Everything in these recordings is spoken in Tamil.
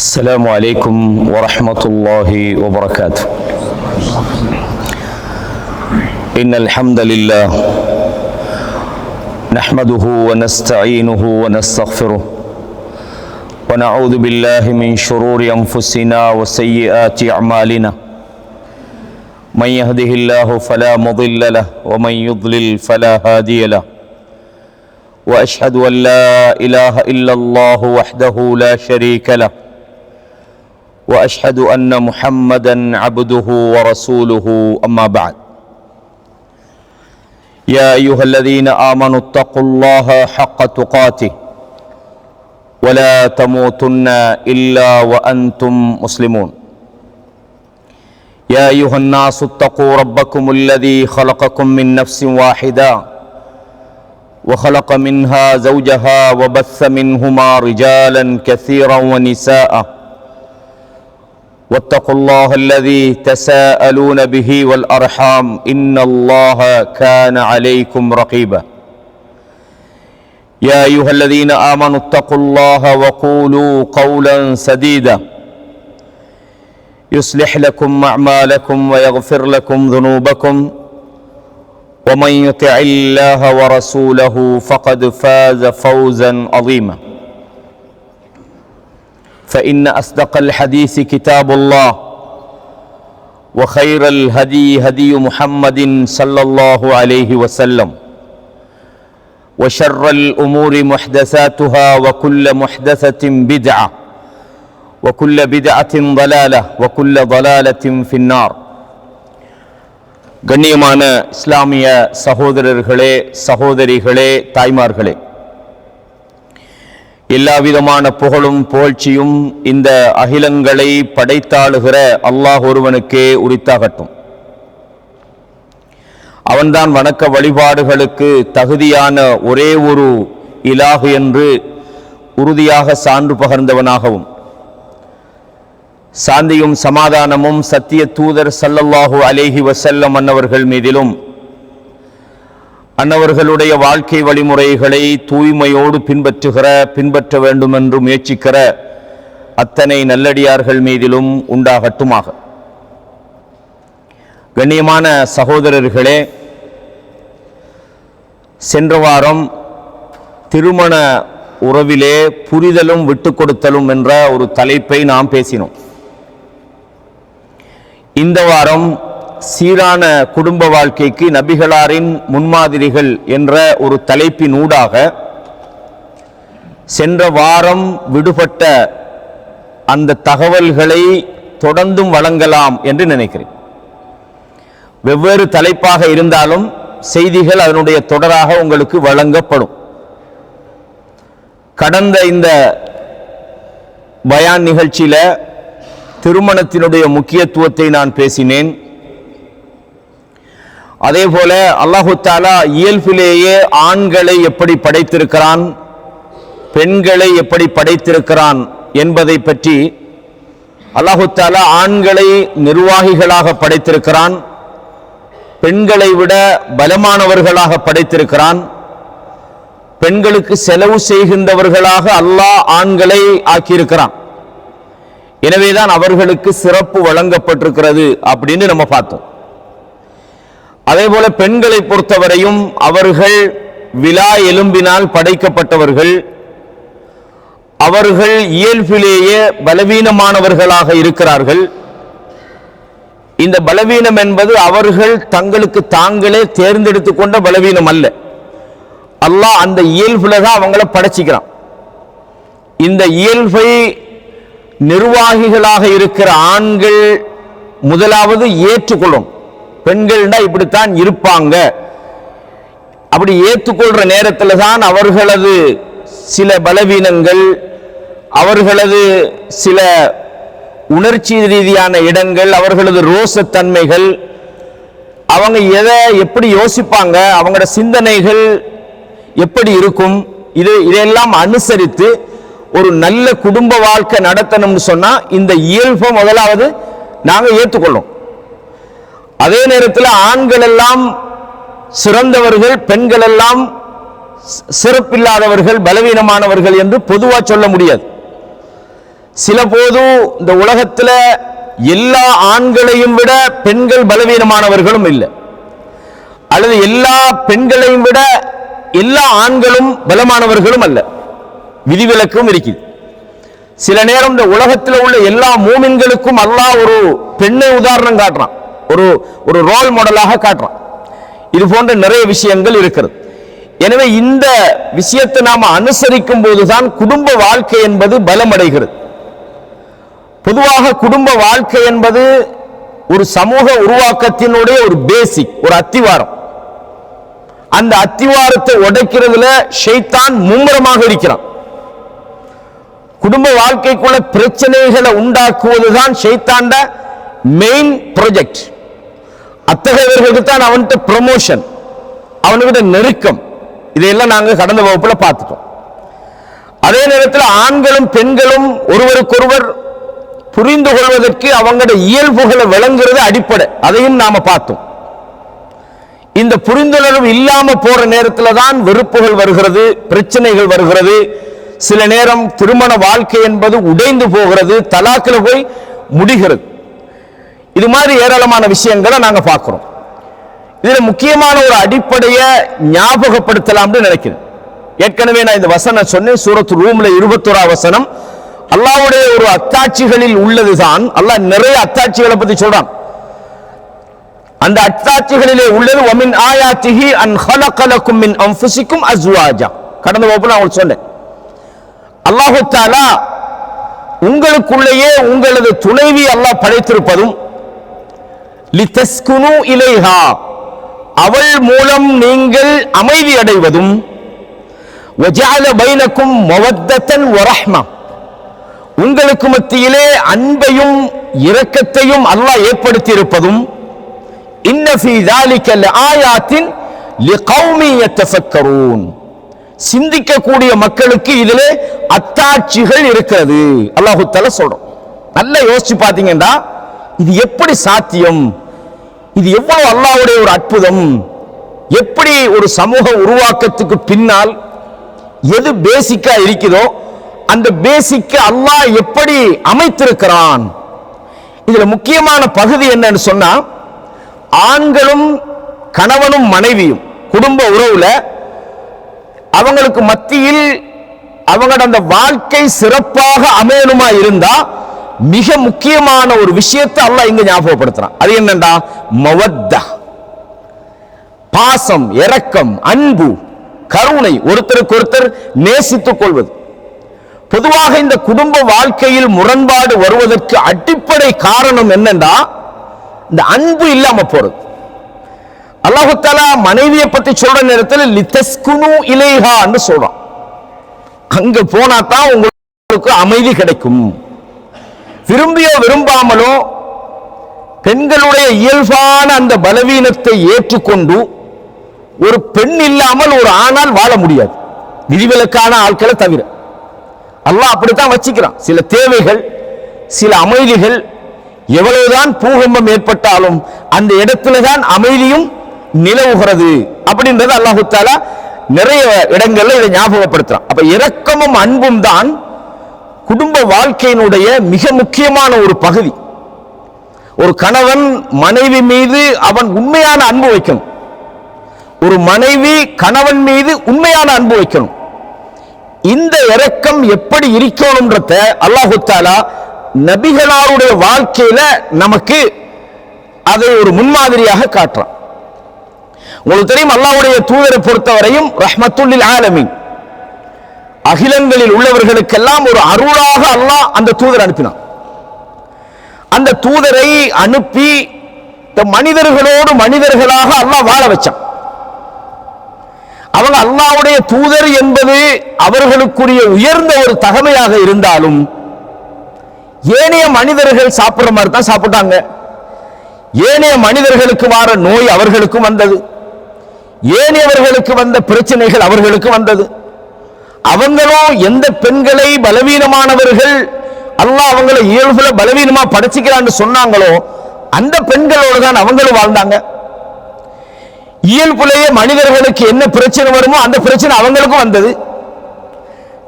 السلام عليكم ورحمة الله وبركاته. إن الحمد لله نحمده ونستعينه ونستغفره ونعوذ بالله من شرور أنفسنا وسيئات أعمالنا. من يهده الله فلا مضل له ومن يضلل فلا هادي له. وأشهد أن لا إله إلا الله وحده لا شريك له وأشهد أن محمدًا عبده ورسوله. أما بعد، يا أيها الذين آمنوا اتقوا الله حق تقاته ولا تموتن إلا وأنتم مسلمون. يا أيها الناس اتقوا ربكم الذي خلقكم من نفس واحدة وخلق منها زوجها وبث منهما رجالا كثيرا ونساء واتقوا الله الذي تساءلون به والأرحام إن الله كان عليكم رقيبا. يا أيها الذين آمنوا اتقوا الله وقولوا قولا سديدا يصلح لكم أعمالكم ويغفر لكم ذنوبكم ومن يطع الله ورسوله فقد فاز فوزا عظيما. فإن أصدق الحديث كتاب الله وخير الهدي هدي محمد صلى الله عليه وسلم وشر الأمور محدثاتها وكل محدثة بدعة وكل بدعة ضلالة وكل ضلالة في النار. கண்ணியமான இஸ்லாமிய சகோதரர்களே, சகோதரிகளே, தாய்மார்களே, எல்லாவிதமான புகழும் புகழ்ச்சியும் இந்த அகிலங்களை படைத்தாளுகிற அல்லாஹ் ஒருவனுக்கே உரித்தாகட்டும். அவன்தான் வணக்க வழிபாடுகளுக்கு தகுதியான ஒரே ஒரு இலாஹு என்று உறுதியாக சான்று பகர்ந்தவனாகவும், சாந்தியும் சமாதானமும் சத்திய தூதர் ஸல்லல்லாஹு அலைஹி வஸல்லம் அன்னவர்கள் மீதிலும் அன்னவர்களுடைய வாழ்க்கை வழிமுறைகளை தூய்மையோடு பின்பற்ற வேண்டும் என்று முயற்சிக்கிற அத்தனை நல்லடியார்கள் மீதிலும் உண்டாகட்டுமாக. கண்ணியமான சகோதரர்களே, சென்ற வாரம் திருமண உறவிலே புரிதலும் விட்டு கொடுத்தலும் என்ற ஒரு தலைப்பை நாம் பேசினோம். இந்த வாரம் சீரான குடும்ப வாழ்க்கைக்கு நபிகளாரின் முன்மாதிரிகள் என்ற ஒரு தலைப்பினூடாக சென்ற வாரம் விடுபட்ட அந்த தகவல்களை தொடர்ந்தும் வழங்கலாம் என்று நினைக்கிறேன். வெவ்வேறு தலைப்பாக இருந்தாலும் செய்திகள் அதனுடைய தொடராக உங்களுக்கு வழங்கப்படும். கடந்த இந்த பயான் நிகழ்ச்சியில திருமணத்தினுடைய முக்கியத்துவத்தை நான் பேசினேன். அதே போல அல்லாஹு தஆலா இயல்பிலேயே ஆண்களை எப்படி படைத்திருக்கிறான், பெண்களை எப்படி படைத்திருக்கிறான் என்பதை பற்றி அல்லாஹு தஆலா ஆண்களை நிர்வாகிகளாக படைத்திருக்கிறான், பெண்களை விட பலமானவர்களாக படைத்திருக்கிறான், பெண்களுக்கு செலவு செய்கின்றவர்களாக அல்லாஹ் ஆண்களை ஆக்கியிருக்கிறான். எனவேதான் அவர்களுக்கு சிறப்பு வழங்கப்பட்டிருக்கிறது அப்படின்னு நம்ம பார்த்தோம். அதே போல பெண்களை பொறுத்தவரையும் அவர்கள் விலா எலும்பினால் படைக்கப்பட்டவர்கள், அவர்கள் இயல்பிலேயே பலவீனமானவர்களாக இருக்கிறார்கள். இந்த பலவீனம் என்பது அவர்கள் தங்களுக்கு தாங்களே தேர்ந்தெடுத்து கொண்ட பலவீனம் அல்ல. அல்லாஹ் அந்த இயல்புல தான் அவங்கள படைச்சிக்கிறான். இந்த இயல்பை நிர்வாகிகளாக இருக்கிற ஆண்கள் முதலாவது ஏற்றுக்கொள்ளும். பெண்கள்னா இப்படித்தான் இருப்பாங்க, அப்படி ஏற்றுக்கொள்ற நேரத்தில் தான் அவர்களது சில பலவீனங்கள், அவர்களது சில உணர்ச்சி ரீதியான இடங்கள், அவர்களது ரோசத்தன்மைகள், அவங்க எதை எப்படி யோசிப்பாங்க, அவங்களோட சிந்தனைகள் எப்படி இருக்கும், இதெல்லாம் அனுசரித்து ஒரு நல்ல குடும்ப வாழ்க்கை நடத்தணும்னு சொன்னா இந்த இயல்பை முதலாவது நாங்க ஏற்றுக்கொள்ளும். அதே நேரத்தில் ஆண்கள் எல்லாம் சிறந்தவர்கள், பெண்கள் எல்லாம் சிறப்பில்லாதவர்கள், பலவீனமானவர்கள் என்று பொதுவாக சொல்ல முடியாது. சில போது இந்த உலகத்துல எல்லா ஆண்களையும் விட பெண்கள் பலவீனமானவர்களும் இல்லை, அல்லது எல்லா பெண்களையும் விட எல்லா ஆண்களும் பலமானவர்களும் அல்ல, விதிவிலக்கும் இருக்குது. சில நேரம் இந்த உலகத்தில் உள்ள எல்லா மூமின்களுக்கும் அல்லாஹ் ஒரு பெண்ணை உதாரணம் காட்டுறான், ஒரு ரோல் மாடலாக காட்டுறான். இது போன்ற நிறைய விஷயங்கள் இருக்கிறது. எனவே இந்த விஷயத்தை நாம் அனுசரிக்கும் போதுதான் குடும்ப வாழ்க்கை என்பது பலமடைகிறது. பொதுவாக குடும்ப வாழ்க்கை என்பது ஒரு சமூக உருவாக்கத்தினுடைய ஒரு பேசிக், ஒரு அத்திவாரம். அந்த அத்திவாரத்தை உடைக்கிறதுல ஷைத்தான் மும்முரமாக இருக்கிறான். குடும்ப வாழ்க்கைக்குள்ள பிரச்சனைகளை உண்டாக்குவதுதான் ஷைத்தான்ட மெயின் ப்ராஜெக்ட். அத்தகையவர்களுக்கு தான் அவன்கிட்ட ப்ரமோஷன், அவனுக்கிட்ட நெருக்கம். இதையெல்லாம் நாங்கள் கடந்த வகுப்புல பார்த்துட்டோம். அதே நேரத்தில் ஆண்களும் பெண்களும் ஒருவருக்கொருவர் புரிந்து கொள்வதற்கு அவங்களுடைய இயல்புகளை விளங்குறது அடிப்படை, அதையும் நாம பார்த்தோம். இந்த புரிந்துணர்வு இல்லாம போற நேரத்தில் தான் வெறுப்புகள் வருகிறது, பிரச்சனைகள் வருகிறது. சில நேரம் திருமண வாழ்க்கை என்பது உடைந்து போகிறது, தலாக்கில் போய் முடிகிறது. இது மாதிரி ஏராளமான விஷயங்களை நாங்க பார்க்கிறோம். இதுல முக்கியமான ஒரு அடிப்படையை ஞாபகப்படுத்தலாம்னு நினைக்கிறேன். ஏற்கனவே நான் இந்த வசனம் சொன்னேன், சூரத்து ரூம்ல 21 வசனம். அல்லாஹ்வுடைய ஒரு அத்தாட்சிகளில் உள்ளதுதான். அல்லாஹ் நிறைய அத்தாட்சிகளை பத்தி சொல்றான். அந்த அத்தாட்சிகளிலே உள்ளது வமின் ஆயாத்திஹி அன் ஹலக லக்கும் மின் அன்ஃபுசிக்கும் அஸ்வாஜா. கடந்த வகுப்புல நான் உங்களுக்கு சொன்னேன், அல்லாஹ் தஆலா உங்களுக்குள்ளேயே உங்களது துணைவி அல்லாஹ் படைத்திருப்பதும், லிதஸ்குனு இலைஹா அவள் மூலம் நீங்கள் அமைதி அடைவதும், வஜஅல பைனக்கும் மவத்தன் வரஹ்மா உங்களுக்கு மத்தியிலே அன்பையும் இரக்கத்தையும் அல்லாஹ் ஏற்படுத்தி இருப்பதும், இன்ன ஃபீ ذلك லஆயாத்தின் லிகௌமி யத்தஃபக்கரூன் சிந்திக்கக்கூடிய மக்களுக்கு இதிலே அத்தாட்சிகள் இருக்கிறது அல்லாஹ் தஆலா சொல்றான். நல்லா யோசிச்சு பாத்தீங்கன்னா இது எப்படி சாத்தியம், இது எவ்வளவு அல்லாஹ்வுடைய ஒரு அற்புதம், எப்படி ஒரு சமூக உருவாக்கத்துக்கு பின்னால் எது பேசிக்கா இருக்குதோ அந்த பேசிக்க அல்லாஹ் எப்படி அமைத்திருக்கிறான். இதுல முக்கியமான பகுதி என்னன்னு சொன்னா, ஆண்களும் கணவனும் மனைவியும் குடும்ப உறவுல அவங்களுக்கு மத்தியில் அவங்களோட அந்த வாழ்க்கை சிறப்பாக அமையணுமா இருந்தா மிக முக்கியமான ஒரு விஷயத்தை அல்லாஹ் இங்க ஞாபகப்படுத்துறான். அது என்னண்டா, மவத்தா, பாசம், இரக்கம், அன்பு, கருணை, ஒருத்தருக்கு ஒருத்தர் நேசித்துக் கொள்வது. பொதுவாக இந்த குடும்ப வாழ்க்கையில் முரண்பாடு வருவதற்கு அடிப்படை காரணம் என்னண்டா, இந்த அன்பு இல்லாம போறது. அல்லாஹ் தஆலா மனைவியை பத்தி சொல்ற நேரத்தில் லிதஸ்குனு இலைஹான்னு சொல்றான். அங்க போனா தான் உங்களுக்கு அமைதி கிடைக்கும். விரும்பியோ விரும்பாமலோ பெண்களுடைய இயல்பான அந்த பலவீனத்தை ஏற்றுக்கொண்டு ஒரு பெண் இல்லாமல் ஒரு ஆணால் வாழ முடியாது, விதிவிலக்கான ஆட்களை தவிர. அல்லாஹ் அப்படித்தான் வச்சுக்கிறான். சில தேவைகள், சில அமைதிகள், எவ்வளவுதான் பூகம்பம் ஏற்பட்டாலும் அந்த இடத்துல தான் அமைதியும் நிலவுகிறது அப்படின்றது அல்லாஹ் தஆலா நிறைய இடங்கள்ல இதை ஞாபகப்படுத்துறான். அப்ப இரக்கமும் அன்பும் தான் குடும்ப வாழ்க்கையினுடைய மிக முக்கியமான ஒரு பகுதி. ஒரு கணவன் மனைவி மீது அவன் உண்மையான அன்பு வைக்கணும், ஒரு மனைவி கணவன் மீது உண்மையான அன்பு வைக்கணும். இந்த இரக்கம் எப்படி இருக்கணும்ன்றத அல்லாஹ் தஆலா நபிகளாருடைய வாழ்க்கையில நமக்கு அதை ஒரு முன்மாதிரியாக காட்டுறான். உங்களுக்கு தெரியும், அல்லாஹ்வுடைய தூதரை பொறுத்தவரையும் ரஹ்மத்துல் லில் ஆலமீன், அகிலங்களில் உள்ளவர்களுக்கெல்லாம் ஒரு அருளாக அல்லாஹ் அந்த தூதர் அனுப்பினான். அந்த தூதரை அனுப்பி மனிதர்களோடு மனிதர்களாக அல்லாஹ் வாழ வச்சான். அவங்க அல்லாஹ்வுடைய தூதர் என்பது அவர்களுக்குரிய உயர்ந்த ஒரு தகமையாக இருந்தாலும் ஏனைய மனிதர்கள் சாப்பிடுற மாதிரி தான் சாப்பிட்டாங்க. ஏனைய மனிதர்களுக்கு வர நோய் அவர்களுக்கும் வந்தது, ஏனையவர்களுக்கு வந்த பிரச்சனைகள் அவர்களுக்கு வந்தது. அவங்களோ எந்த பெண்களை பலவீனமானவர்கள் அல்லாஹ் அவங்களை இயல்புல பலவீனமா படைச்சிக்கிறான்னு சொன்னாங்களோ அந்த பெண்களோடு தான் அவங்களும் வாழ்ந்தாங்க. இயல்புலேயே மனிதர்களுக்கு என்ன பிரச்சனை வருமோ அந்த பிரச்சனை அவங்களுக்கும் வந்தது.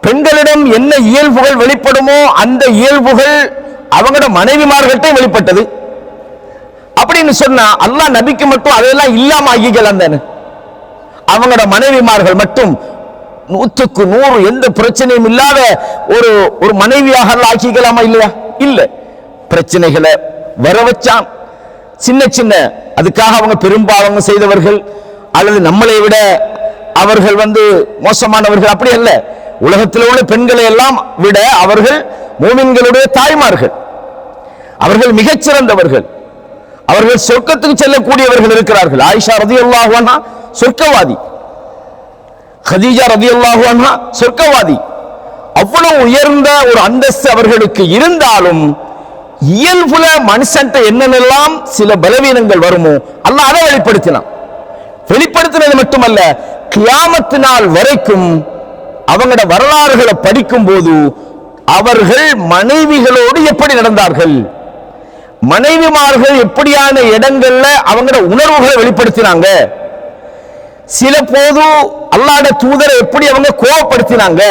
பெண்களிடம் என்ன இயல்புகள் வெளிப்படுமோ அந்த இயல்புகள் அவங்களோட மனைவிமார்கள்ட்ட வெளிப்பட்டது. அப்படின்னு சொன்னா அல்லாஹ் நபிக்கு மட்டும் அதெல்லாம் இல்லாம ஆகிக்கலாம் தானே. அவங்களோட மனைவிமார்கள் மட்டும் 100க்கு 100 எந்த பிரச்சனையும் இல்லாத ஒரு மனைவியாக ஆக்கிக்கலாமா இல்லையா? இல்ல, பிரச்சனைகளை வர வச்சான். சின்ன சின்ன அதுக்காக அவங்க பெரும்பாவங்க செய்தவர்கள் அல்லது நம்மளை விட அவர்கள் மோசமானவர்கள் அப்படி அல்ல. உலகத்தில் உள்ள பெண்களை எல்லாம் விட அவர்கள் மூமின்களுடைய தாய்மார்கள், அவர்கள் மிகச்சிறந்தவர்கள், அவர்கள் சொர்க்கத்துக்கு செல்லக்கூடியவர்கள் இருக்கிறார்கள். ஆயிஷா ரலியல்லாஹு அன்ஹா சொர்க்கவாதி, கதீஜா ரலியல்லாஹு அன்ஹா சொர்க்கவாதி. அவ்வளவு உயர்ந்த ஒரு அந்தஸ்து அவர்களுக்கு இருந்தாலும் இயல்புல மனுஷன்ட்ட என்னென்னலாம் சில பலவீனங்கள் வருமோ அல்லாஹ் அதை வெளிப்படுத்தினது மட்டுமல்ல, கியாமத்து நாள் வரைக்கும் அவங்களோட வரலாறுகளை படிக்கும் போது அவர்கள் மனைவிகளோடு எப்படி நடந்தார்கள், மனைவிமார்கள் எப்படியான இடங்கள்ல அவங்களோட உணர்வுகளை வெளிப்படுத்தினாங்க, சில போது அல்லாஹ்வுடைய தூதரை எப்படி அவங்க கோபப்படுத்தினாங்க,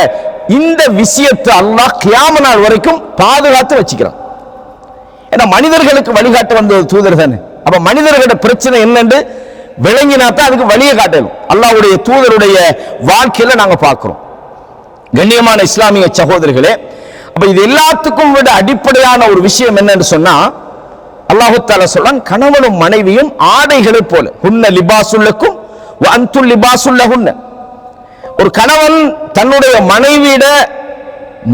இந்த விஷயத்தை அல்லாஹ் கியாம நாள் வரைக்கும் பாதுகாத்து வச்சுக்கிறான். ஏன்னா மனிதர்களுக்கு வழிகாட்ட வந்த தூதர் தானே. அப்ப மனிதர்களோட பிரச்சனை என்னன்னு விளங்கினாத்தான் அதுக்கு வழியை காட்டணும். அல்லாஹ்வுடைய தூதருடைய வாழ்க்கையில நாங்க பார்க்கிறோம். கண்ணியமான இஸ்லாமிய சகோதரர்களே, அப்ப இது எல்லாத்துக்கும் விட அடிப்படையான ஒரு விஷயம் என்னன்னு சொன்னா, அல்லாஹ் தஆலா சொல்றான், கணவனும் மனைவியும் ஆடைகளை போல, ஹுன்ன லிபாசுல்லக்கும் வ அன்துல் லிபாசுல்லஹுன்ன. ஒரு கணவன் தன்னுடைய மனைவியிட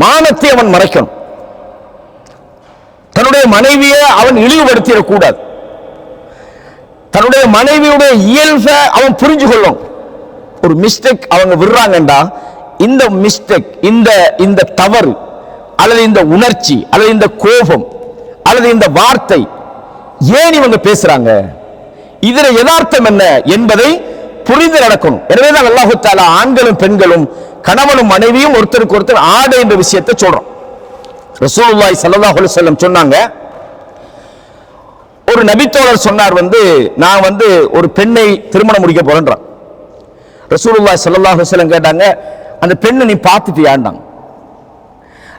மானத்தை அவன் மறைக்கணும், தன்னுடைய மனைவியை அவன் இழிவுபடுத்திடக் கூடாது, தன்னுடைய மனைவியுடைய இயல்பை அவன் புரிஞ்சு கொள்ளும். ஒரு மிஸ்டேக் அவங்க விடுறாங்கண்டா, இந்த மிஸ்டேக், இந்த தவறு அல்லது இந்த உணர்ச்சி அல்லது இந்த கோபம் அல்லது இந்த வார்த்தை ஏன் இவங்க பேசுறாங்க, இதுல யதார்த்தம் என்ன என்பதை புரிந்து நடக்கணும். எனவேதான் அல்லாஹ் தஆலா ஆண்களும் பெண்களும் கணவனும் மனைவியும் ஒருத்தருக்கு ஒருத்தர் ஆடை என்ற விஷயத்தை சொல்றோம். ரசூலுல்லாஹி ஸல்லல்லாஹு அலைஹி வஸல்லம் சொன்னாங்க, ஒரு நபித்தோழர் சொன்னார், நான் ஒரு பெண்ணை திருமணம் முடிக்க போறேன்றான். ரசூலுல்லாஹி ஸல்லல்லாஹு அலைஹி வஸல்லம் கேட்டாங்க, அந்த பெண்ணை நீ பார்த்துட்டியாண்டாங்க.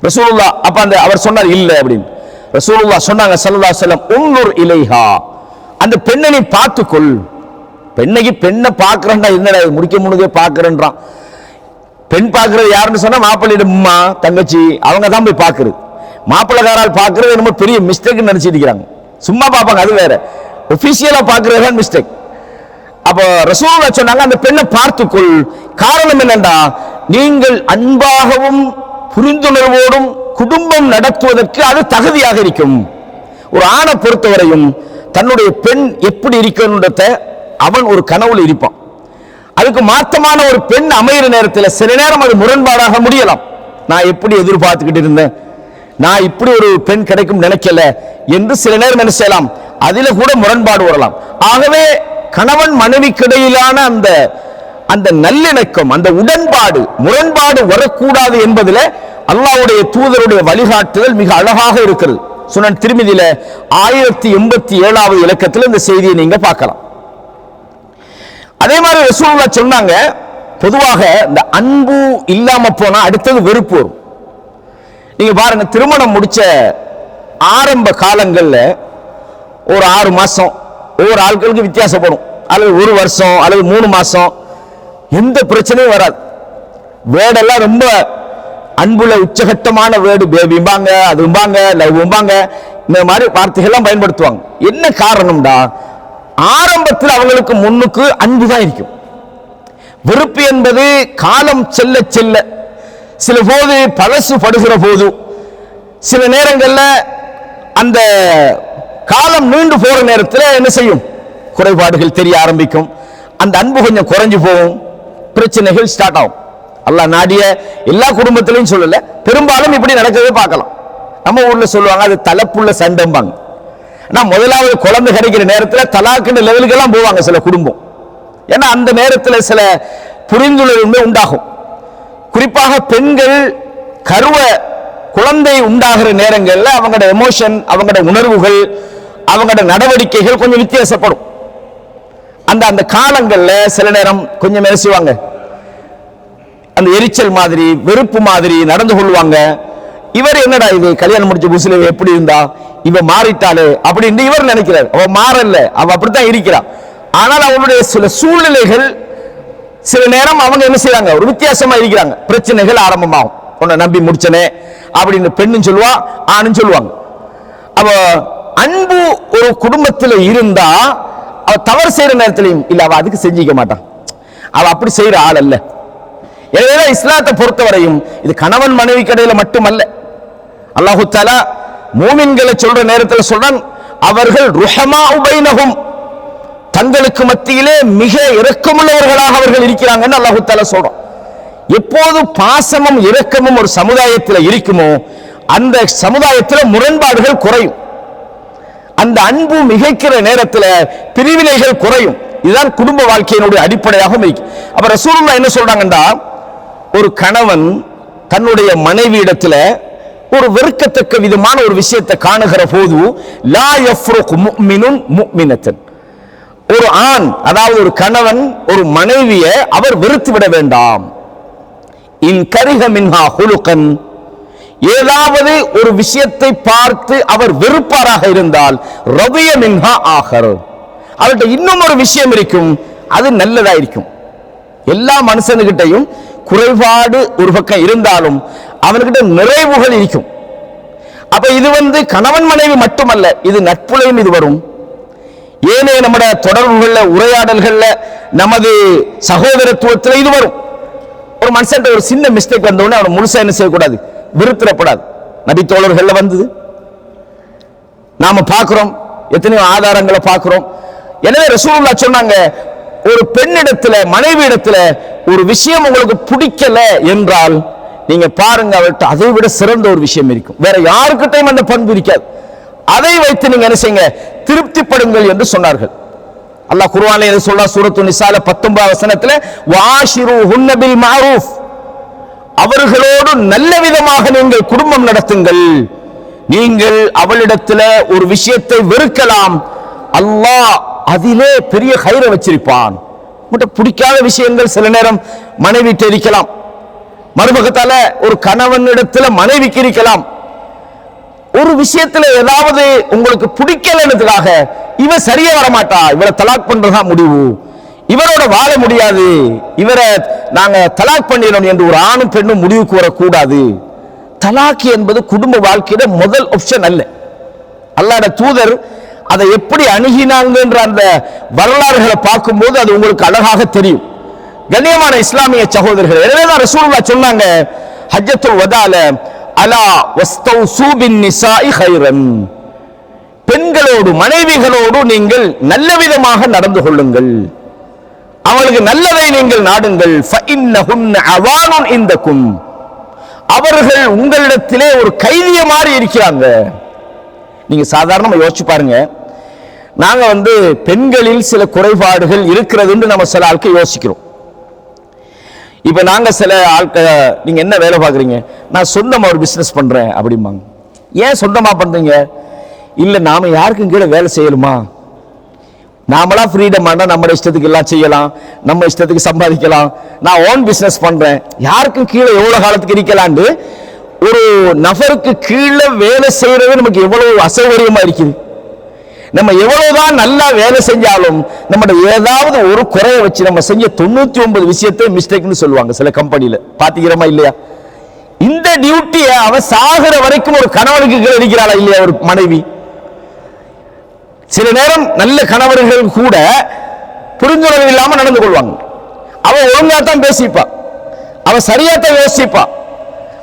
ரசூலுல்லாஹ் அப்ப அவர் சொன்னார் இல்ல அப்படின்னு. ரசூலுல்லாஹ் சொன்னாங்க ஸல்லல்லாஹு அலைஹி வஸல்லம், உன்னுர் இலைஹா, அந்த பெண்ணை நீ பார்த்துக்கொள். பெண்ணை பார்க்கறேன்டா, என்னடா முடிக்க முடிஞ்சே பார்க்கறேன்றான். பெண் பார்க்கறது யாருன்னு சொன்னா மாப்பிள்ளையோட அம்மா தங்கச்சி அவங்க தான் போய் பார்க்கறது. மாப்பிள்ளைக்காரால் பார்க்கறது என்னமோ பெரிய மிஸ்டேக் நினைச்சிட்டு இருக்கிறாங்க. சும்மா பார்ப்பாங்க, அது வேற. ஒபிஷியலா பார்க்கறது தான் மிஸ்டேக். அப்போ ரசூலுல்லாஹ் சொன்னாங்க, அந்த பெண்ணை பார்த்துக்கொள். காரணம் என்னண்டா, நீங்கள் அன்பாகவும் புரிந்துணர்வோடும் குடும்பம் நடத்துவதற்கு அது தகுதியாக இருக்கும். ஒரு ஆணை பொறுத்தவரையும் தன்னுடைய பெண் எப்படி இருக்கணுன்றத அவன் ஒரு கனவுல இருப்பான். அதுக்கு மாற்றமான ஒரு பெண் அமைகிற நேரத்தில் சில நேரம் அது முரண்பாடாக முடியலாம். நான் எப்படி எதிர்பார்த்துக்கிட்டு இருந்தேன், நான் இப்படி ஒரு பெண் கிடைக்கும் நினைக்கல என்று சில நேரம் என்ன செய்யலாம், அதில கூட முரண்பாடு வரலாம். ஆகவே கணவன் மனைவிக்கு இடையிலான அந்த நல்லிணக்கம், அந்த உடன்பாடு, முரண்பாடு வரக்கூடாது என்பதில் அல்லாஹ்வுடைய தூதருடைய வழிகாட்டுதல் மிக அழகாக இருக்கிறது. சுனன் திர்மிதியில 1087வது இலக்கத்தில் இந்த செய்தியை நீங்க பார்க்கலாம். அதே மாதிரி ரசூலுல்லாஹ் சொன்னாங்க, பொதுவாக இந்த அன்பு இல்லாம போனா அடுத்தது வெறுப்பு வரும். நீங்க பாருங்க, திருமணம் முடிச்ச ஆரம்ப காலங்கள்ல ஒரு 6 மாசம் ஒவ்வொரு ஆட்களுக்கு வித்தியாசப்படும், அல்லது 1 வருஷம் அல்லது 3 மாசம் எந்த பிரச்சனையும் வராது. வேடெல்லாம் ரொம்ப அன்புல உச்சகட்டமான வேடு, பேபிம்பாங்க, அதும்பாங்க, லவ்ம்பாங்க, இந்த மாதிரி வார்த்தைகள்லாம் பயன்படுத்துவாங்க. என்ன காரணம்டா, ஆரம்பத்தில் அவங்களுக்கு முன்னுக்கு அன்பு தான் இருக்கும். வெறுப்பு என்பது காலம் செல்ல செல்ல, சில போது பழசு படுகிற போது, சில நேரங்களில் அந்த காலம் நீண்டு போற நேரத்தில் என்ன செய்யும், குறைபாடுகள் தெரிய ஆரம்பிக்கும். அந்த அன்பு கொஞ்சம் குறைஞ்சு போகும், பிரச்சனைகள் ஸ்டார்ட் ஆகும். அல்லாஹ் நாடிய எல்லா குடும்பத்திலையும் சொல்லல, பெரும்பாலும் இப்படி நடக்கவே பார்க்கலாம். நம்ம ஊர்ல சொல்லுவாங்க, அது தலைப்புள்ள சண்டைம்பாங்க. ஆனா முதலாவது குழந்தை கிடைக்கிற நேரத்தில் தலாக்குன்ற லெவலுக்கெல்லாம் போவாங்க சில குடும்பம். ஏன்னா அந்த நேரத்தில் சில புரிந்துணர்வு உண்டாகும். குறிப்பாக பெண்கள் குழந்தை உண்டாகிற நேரங்களில் அவங்களோட எமோஷன், அவங்களோட உணர்வுகள், அவங்களோட நடவடிக்கைகள் கொஞ்சம் வித்தியாசப்படும். அந்த காலங்களில் சில நேரம் கொஞ்சம் மெரிசுவாங்க, அந்த எரிச்சல் மாதிரி வெறுப்பு மாதிரி நடந்து கொள்வாங்க. இவர் என்னடா இது கல்யாணம் முடிச்ச புதுசுல எப்படி இருந்தா இவ மாறிட்டாலே அப்படின்னு இவர் நினைக்கிறார். அவ மாறல, அவ அப்படித்தான் இருக்கிறார். ஆனால் அவனுடைய சில சூழ்நிலைகள் சில நேரம் அவங்க என்ன செய்யறாங்க, ஒரு வித்தியாசமா இருக்கிறாங்க. பிரச்சனைகள் ஆரம்பமாகும். உன்னை நம்பி முடிச்சனே அப்படின்னு பெண்ணும் சொல்லுவா, ஆணும் சொல்லுவாங்க. அவ அன்பு ஒரு குடும்பத்தில் இருந்தா அவ தவறு செய்யற நேரத்திலையும் இல்ல, அவ அதுக்கு செஞ்சிக்க மாட்டான். அவ அப்படி செய்யற ஆள் அல்ல. எனவே இஸ்லாத்தை பொறுத்தவரையும் இது கணவன் மனைவி கடையில மட்டுமல்ல. அல்லாஹு தஆலா மூமின்களை சொல்ற நேரத்தில் சொல்றான், அவர்கள் ருஹமா பைனஹும், தங்களுக்கு மத்தியிலே மிக இரக்கமுள்ளவர்களாக அவர்கள் இருக்கிறாங்கன்னு அல்லாஹு தஆலா சொல்றான். எப்போது பாசமும் இரக்கமும் ஒரு சமுதாயத்தில் இருக்குமோ அந்த சமுதாயத்தில் முரண்பாடுகள் குறையும். அந்த அன்பு மிகைக்கிற நேரத்தில் பிரிவினைகள் குறையும். இதுதான் குடும்ப வாழ்க்கையினுடைய அடிப்படையாக இருக்கு. அப்ப ரசூலுல்லாஹ் என்ன சொல்றாங்கன்னா, ஒரு கணவன் தன்னுடைய மனைவியிடத்துல ஒரு வெறுக்கத்தக்க விதமான ஒரு விஷயத்தை காணுகிற போது லா யஃப்ருக் முஃமினுன் முஃமினத்தன், ஒரு ஆண் அதாவது ஒரு கணவன் ஒரு மனைவியை அவர் வெறுத்து விட வேண்டாம். இன் கரிஹ மின்ஹா ஹுலுகன், ஏதாவது ஒரு விஷயத்தை பார்த்து அவர் வெறுப்பாராக இருந்தால் ரதிய மின்ஹா ஆகர், அவர்கிட்ட இன்னும் ஒரு விஷயம் இருக்கும், அது நல்லதா இருக்கும். எல்லா மனுஷனுக்கிட்டையும் குறைபாடு ஒரு பக்கம் இருந்தாலும் அவன்கிட்ட நிறைவுகள் இருக்கும். அப்ப இது கணவன் மனைவி மட்டுமல்ல, இது நட்புலையும் இது வரும். ஏனே நம்முடைய தொடர்புகள்ல உரையாடல்கள்ல நமது சகோதரத்துவத்தில் இது வரும். ஒரு மனுஷன் ஒரு சின்ன மிஸ்டேக் வந்தோடனே அவனை முழுசா என்ன செய்யக்கூடாது, விருத்திரப்படாது. நபி தோழர்கள்ல வந்தது நாம பார்க்கிறோம், எத்தனையோ ஆதாரங்களை பார்க்கிறோம். எனவே ரசூலுல்லாஹ் சொன்னாங்க, ஒரு பெண்ணிடத்துல மனைவி இடத்துல ஒரு விஷயம் உங்களுக்கு பிடிக்கல என்றால் நீங்க பாருங்க, அவர்கிட்ட அதை விட சிறந்த ஒரு விஷயம் இருக்கும். வேற யாருக்கிட்டையும் அந்த பண்பு இருக்காது. அதை வைத்து நீங்க என்ன செய்யுங்க, திருப்திப்படுங்கள் என்று சொன்னார்கள். அல்லாஹ் குர்ஆன்ல என்ன சொல்றா, சூரத்து நிசால 19 வசனத்துல வாஷிருஹுன்ன பில் மஅரூஃப், அவர்களோடு நல்ல விதமாக நீங்கள் குடும்பம் நடத்துங்கள். நீங்கள் அவளிடத்துல ஒரு விஷயத்தை வெறுக்கலாம், அல்லாஹ் அதிலே பெரிய கைர வச்சிருப்பான். மட்டும் பிடிக்காத விஷயங்கள் சில நேரம் மனைவிட்டு இருக்கலாம், மறுபக்கத்தால ஒரு கணவனிடத்துல மனைவிக்கு இருக்கலாம். ஒரு விஷயத்துல ஏதாவது உங்களுக்கு பிடிக்கலன்றதுக்காக இவ சரியா வரமாட்டா, இவரை தலாக் பண்றதா முடிவு, இவரோட வாழ முடியாது, இவரை நாங்க தலாக் பண்ணிடணும் என்று ஒரு ஆணும் பெண்ணும் முடிவுக்கு வரக்கூடாது. தலாக் என்பது குடும்ப வாழ்க்கையில முதல் ஆப்ஷன் அல்ல. அல்லாஹ்வுடைய தூதர் அதை எப்படி அணுகினாங்கன்ற அந்த வரலாறுகளை பார்க்கும்போது அது உங்களுக்கு அழகாக தெரியும். கண்ணியமான இஸ்லாமிய சகோதரர்கள், எனவேதான் ரசூலுல்லாஹ் சொன்னாங்க ஹஜ்ஜத்துல் வதால, அலா வஸ்தௌசு பின் நிசாஇ கைரன், பெண்களோடு மனைவிகளோடு நீங்கள் நல்ல விதமாக நடந்து கொள்ளுங்கள், அவளுக்கு நல்லதை நீங்கள் நாடுங்கள். ஃபஇன்னஹுன்ன அவானுன் இந்தக்கும், அவர்கள் உங்களிடத்திலே ஒரு கைதிய மாதிரி இருக்கிறாங்க. நீங்க சாதாரணமா யோசிச்சு பாருங்க, நாங்க பெண்களில் சில குறைபாடுகள் இருக்கிறது நம்ம சில ஆட்கள் யோசிக்கிறோம். இப்ப நாங்க சில ஆட்கள், நீங்க என்ன வேலை பார்க்குறீங்க, நான் சொந்தமா ஒரு பிசினஸ் பண்றேன் அப்படிம்பாங்க. ஏன் சொந்தமா பண்றீங்க? இல்ல நாம யாருக்கும் கீழே வேலை செய்யணுமா, நாமளா ஃப்ரீடம் ஆனா நம்ம இஷ்டத்துக்கு எல்லாம் செய்யலாம், நம்ம இஷ்டத்துக்கு சம்பாதிக்கலாம், நான் ஓன் பிசினஸ் பண்றேன், யாருக்கும் கீழே எவ்வளவு காலத்துக்கு இருக்கலான்னு ஒரு நபருக்கு கீழே வேலை செய்யறது நமக்கு எவ்வளவு அசௌகரியமா இருக்குது. நம்ம எவ்வளவுதான் நல்லா வேலை செஞ்சாலும் நம்ம ஏதாவது ஒரு குறைய வச்சு நம்ம செஞ்ச 99 விஷயத்தை மிஸ்டேக்னு சொல்லுவாங்க சில கம்பெனில. பாத்தீங்களா இல்லையா? இந்த டியூட்டியை அவன் சாகிற வரைக்கும் ஒரு கணவனுக்கு கீழே இருக்கிறாளா இல்லையா ஒரு மனைவி? சில நேரம் நல்ல கணவர்கள் கூட புரிந்துணர்வு இல்லாம நடந்து கொள்வாங்க. அவன் ஒழுங்காத்தான் பேசிப்பா, அவன் சரியாத்தான் யோசிப்பா,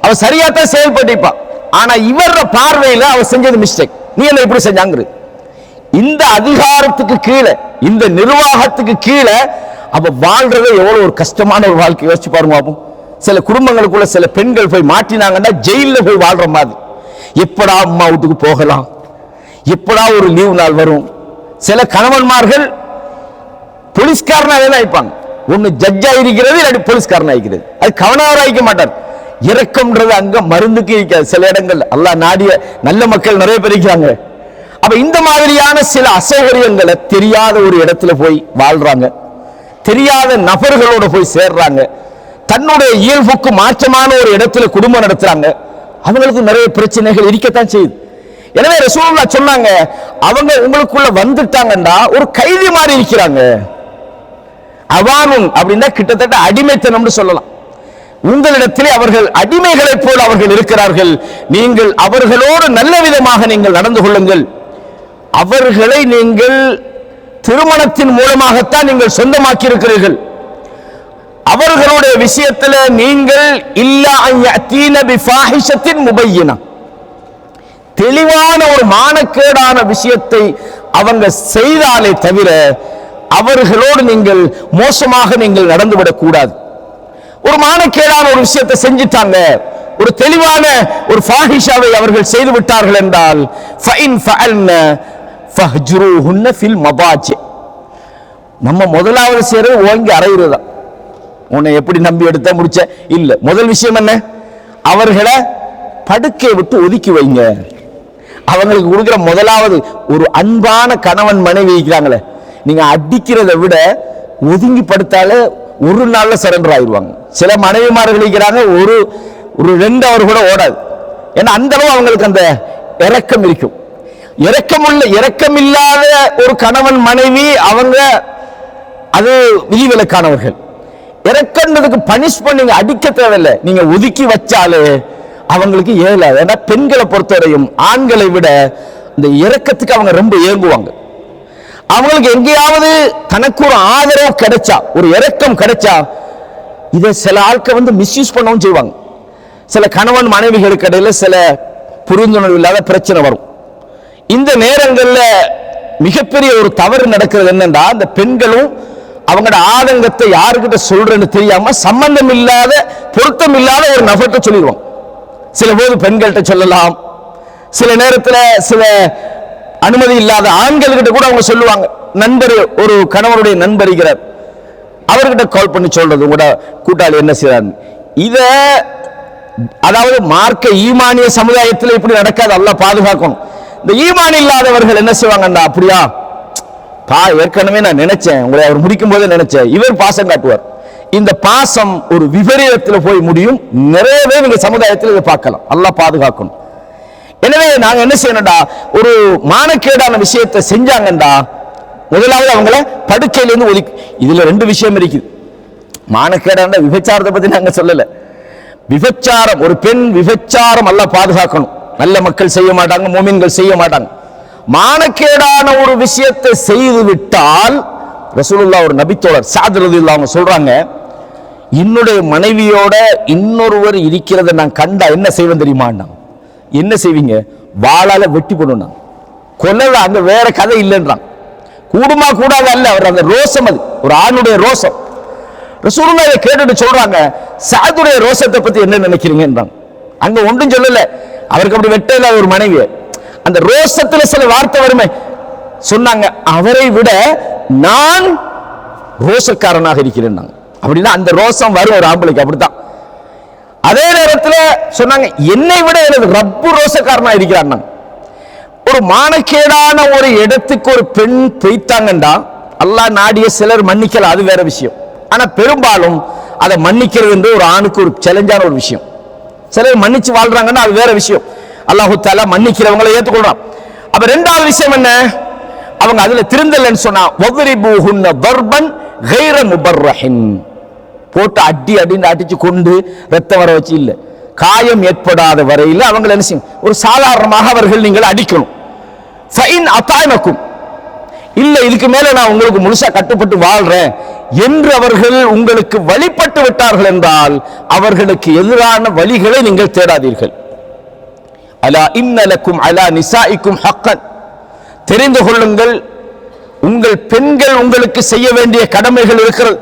அவன் சரியாத்தான் செயல்பட்டிப்பா. ஆனா இவர பார்வையில அவன் செஞ்சது மிஸ்டேக். நீ என்ன இப்படி செஞ்சாங்க? இந்த அதிகாரத்துக்கு கீழே, இந்த நிர்வாகத்துக்கு கீழே அவ வாழ்றதை எவ்வளவு ஒரு கஷ்டமான ஒரு வாழ்க்கை யோசிச்சு பாருங்க. சில குடும்பங்களுக்குள்ள சில பெண்கள் போய் மாட்டினாங்கன்னா ஜெயில போய் வாழ்ற மாதிரி. எப்படா அம்மா வீட்டுக்கு போகலாம், எப்படா ஒரு லீவ் நாள் வரும். சில கணவன்மார்கள் போலீஸ்காரனாவே தான் இருப்பாங்க. ஒன்னு ஜட்ஜா இருக்கிறது, இல்லாட்டி போலீஸ்காரனா இருக்கிறது. அது கவனவராக இருக்க மாட்டார். இரக்கம்ன்றது அங்க மருந்துக்கு இருக்காது. சில இடங்கள் அல்லாஹ் நாடிய நல்ல மக்கள் நிறைய பேர் இருக்கிறாங்க. அப்ப இந்த மாதிரியான சில அசௌகரியங்களை தெரியாத ஒரு இடத்துல போய் வாழ்றாங்க, தெரியாத நபர்களோட போய் சேர்றாங்க, தன்னுடைய இயல்புக்கு மாற்றமான ஒரு இடத்துல குடும்பம் நடத்துறாங்க, அவங்களுக்கு நிறைய பிரச்சனைகள் இருக்கத்தான் செய்யுது. எனவே ரசூலுல்லாஹ் சொன்னாங்க, அவங்க உங்களுக்குள்ள வந்துட்டாங்கன்னா ஒரு கைதி மாதிரி இருக்கிறாங்க. அவானும் அப்படின்னா கிட்டத்தட்ட அடிமைத்தனம்னு சொல்லலாம். உங்களிடத்திலே அவர்கள் அடிமைகளைப் போல அவர்கள் இருக்கிறார்கள். நீங்கள் அவர்களோடு நல்ல விதமாக நீங்கள் நடந்து கொள்ளுங்கள். அவர்களை நீங்கள் திருமணத்தின் மூலமாகத்தான் நீங்கள் சொந்தமாக்கி இருக்கிறீர்கள். அவர்களுடைய விஷயத்தில் நீங்கள் இல்லா அன் யஅதீன பிஃபாஹிஷத்தின் முபையினா, தெளிவான ஒரு மானக்கேடான விஷயத்தை அவங்க செய்தாலே தவிர அவர்களோடு நீங்கள் மோசமாக நீங்கள் நடந்துவிடக் கூடாது. ஒரு மானக்கேடான ஒரு விஷயத்தை செஞ்சிட்டாங்க, ஒரு தெளிவான ஒரு ஃபாஹிஷாவை அவர்கள் செய்து விட்டார்கள் என்றால் ஃபைன் ஃபஅல்ன ஃபஹ்ஜுருஹுன்ன ஃபில் மபாஜி, நம்ம முதலாவது செய்யறது ஓங்கி அறையிறதா. உன்னை எப்படி நம்பி எடுத்த முடிச்ச இல்ல, முதல் விஷயம் என்ன, அவர்களை படுக்கையை விட்டு ஒதுக்கி வைங்க. அவங்களுக்கு கொடுக்கிற முதலாவது ஒரு அன்பான கணவன் மனைவி இருக்கிறாங்களே, நீங்க அடிக்கிறத விட ஒதுங்கி படுத்தாலே ஒரு நாள்ல சரண்டர் ஆயிடுவாங்க. சில மனைவிமார்கள் இருக்கிறாங்க, ஒரு 2 அவர் கூட ஓடாது. ஏன்னா அந்த அளவு அவங்களுக்கு அந்த இரக்கம் இருக்கும். இரக்கமில்லாத ஒரு கணவன் மனைவி அவங்க அது விதிவிலக்கானவர்கள். இறக்கன்றதுக்கு பனிஷ் பண்ணி அடிக்க தேவையில்லை, நீங்க ஒதுக்கி வச்சாலே அவங்களுக்கு ஏலாது. ஏன்னா பெண்களை பொறுத்தவரையும் ஆண்களை விட இந்த இரக்கத்துக்கு அவங்க ரொம்ப ஏங்குவாங்க. அவங்களுக்கு எங்கேயாவது தனக்கு ஒரு ஆதரவு கிடைச்சா, ஒரு இரக்கம் கிடைச்சா, இதை சில ஆட்கள் மிஸ்யூஸ் பண்ணவும் செய்வாங்க. சில கணவன் மனைவிகளுக்கு இடையில சில புரிந்துணர்வு இல்லாத பிரச்சனை வரும். இந்த நேரங்களில் மிகப்பெரிய ஒரு தவறு நடக்கிறது என்னன்னா, இந்த பெண்களும் அவங்களோட ஆதங்கத்தை யாருக்கிட்ட சொல்றேன்னு தெரியாம சம்பந்தம் இல்லாத பொருத்தம் இல்லாத ஒரு நபர்கிட்ட சொல்லிடுவாங்க. சில போது பெண்கள்கிட்ட சொல்லலாம், சில நேரத்தில் சில அனுமதி இல்லாத ஆண்கள்கிட்ட கூட அவங்க சொல்லுவாங்க. நண்பர், ஒரு கணவனுடைய நண்பர் இருக்கிறார், அவர்கிட்ட கால் பண்ணி சொல்றது உங்களோட கூட்டாளி என்ன செய்யறாரு. இத அதாவது மார்க்க ஈமானிய சமுதாயத்தில் இப்படி நடக்காது, அல்லாஹ் பாதுகாக்கணும். இந்த ஈமான் இல்லாதவர்கள் என்ன செய்வாங்கன்னா, அப்படியா ஏற்கனவே நான் நினைச்சேன், உங்களை அவர் முடிக்கும் போதே நினைச்சேன், இவர் பாசம் காட்டுவார். இந்த பாசம் ஒரு விபரீதத்தில் போய் முடியும். நிறையவே நீங்க சமுதாயத்தில் இதை பார்க்கலாம், அல்லாஹ் பாதுகாக்கணும். எனவே நாங்க என்ன செய்யணும்டா, ஒரு மானக்கேடான விஷயத்தை செஞ்சாங்கண்டா முதலாவது அவங்கள படுக்கையிலிருந்து ஒதுக்கி. இதுல 2 விஷயம் இருக்குது. மானக்கேடான விபச்சாரத்தை பத்தி நாங்க சொல்லல. விபச்சாரம், ஒரு பெண் விபச்சாரம் அல்லாஹ் பாதுகாக்கணும். நல்ல மக்கள் செய்ய மாட்டாங்க, மோமின்கள் செய்ய மாட்டாங்க. மானக்கேடான ஒரு விஷயத்தை செய்து விட்டால் ரசூலுல்லாஹ் ஒரு நபித்தோழர் ஸஅத் ரலியல்லாஹு அன்ஹு சொல்றாங்க, என்னுடைய மனைவியோட இன்னொருவர் இருக்கிறத நான் கண்டா என்ன செய்வேன் தெரியுமா? என்ன செய்வீங்க? வாளால வெட்டி போடணும். கொல்லல, அங்க வேற கதை இல்லைன்றான். கூடுமா கூடாது அல்ல, அவர் அந்த ரோசம், அது ஒரு ஆணுடைய ரோசம். ரசூலுல்லாஹ் இதை கேட்டுட்டு சொல்றாங்க, ஸஅதுடைய ரோசத்தை பத்தி என்ன நினைக்கிறீங்கன்றாங்க. அங்க ஒன்றும் சொல்லல, அவருக்கு அப்படி வெட்டல ஒரு மனைவி. அந்த ரோசத்துல சில வார்த்தை வருமே, சொன்னாங்க அவரை விட நான் ரோசக்காரனாக இருக்கிறேன். அப்படின்னா அந்த ரோசம் வரும் ஒரு ஆம்பளைக்கு, அப்படித்தான். அதே நேரத்தில் சொன்னாங்க என்னை விட எனது ரப்பு ரோசக்காரனா இருக்கிறான். ஒரு மானக்கேடான ஒரு இடத்துக்கு ஒரு பெண் பெய்த்தாங்கண்டா அல்லாஹ் நாடிய சிலர் மன்னிக்கல, அது வேற விஷயம். ஆனா பெரும்பாலும் அதை மன்னிக்கிறது என்று ஒரு ஆணுக்கு ஒரு சேலஞ்சான ஒரு விஷயம். சிலர் மன்னிச்சு வாழ்றாங்கன்னா அது வேற விஷயம். அல்லாஹு தஆலா மன்னிக்கிறவங்களை ஏற்றுக்கொள்றான். அப்ப 2வது விஷயம் என்ன, அவங்க அதுல திருந்தலன்னு சொன்னா வத்ரிபூஹுன்ன தர்பன் கைர முபர்ரஹின், போட்டு அடின்னு அடிச்சு கொண்டு ரத்தம் வர வச்சு இல்ல, காயம் ஏற்படாத வரையில் அவங்களை என்ன செய்யும், ஒரு சாதாரணமாக அவர்கள் நீங்கள் அடிக்கணும். ஃபைன் அதானக்கும், இல்ல இதுக்கு மேல நான் உங்களுக்கு முழுசா கட்டுப்பட்டு வாழ்றேன் என்று அவர்கள் உங்களுக்கு வழிபட்டு விட்டார்கள் என்றால் அவர்களுக்கு எதிரான வழிகளை நீங்கள் தேடாதீர்கள். அலா இன்னலக்கும் அலா நிசாஇக்கும் ஹக்கன், தெரிந்து கொள்ளுங்கள், உங்கள் பெண்கள் உங்களுக்கு செய்ய வேண்டிய கடமைகள் இருக்கிறது,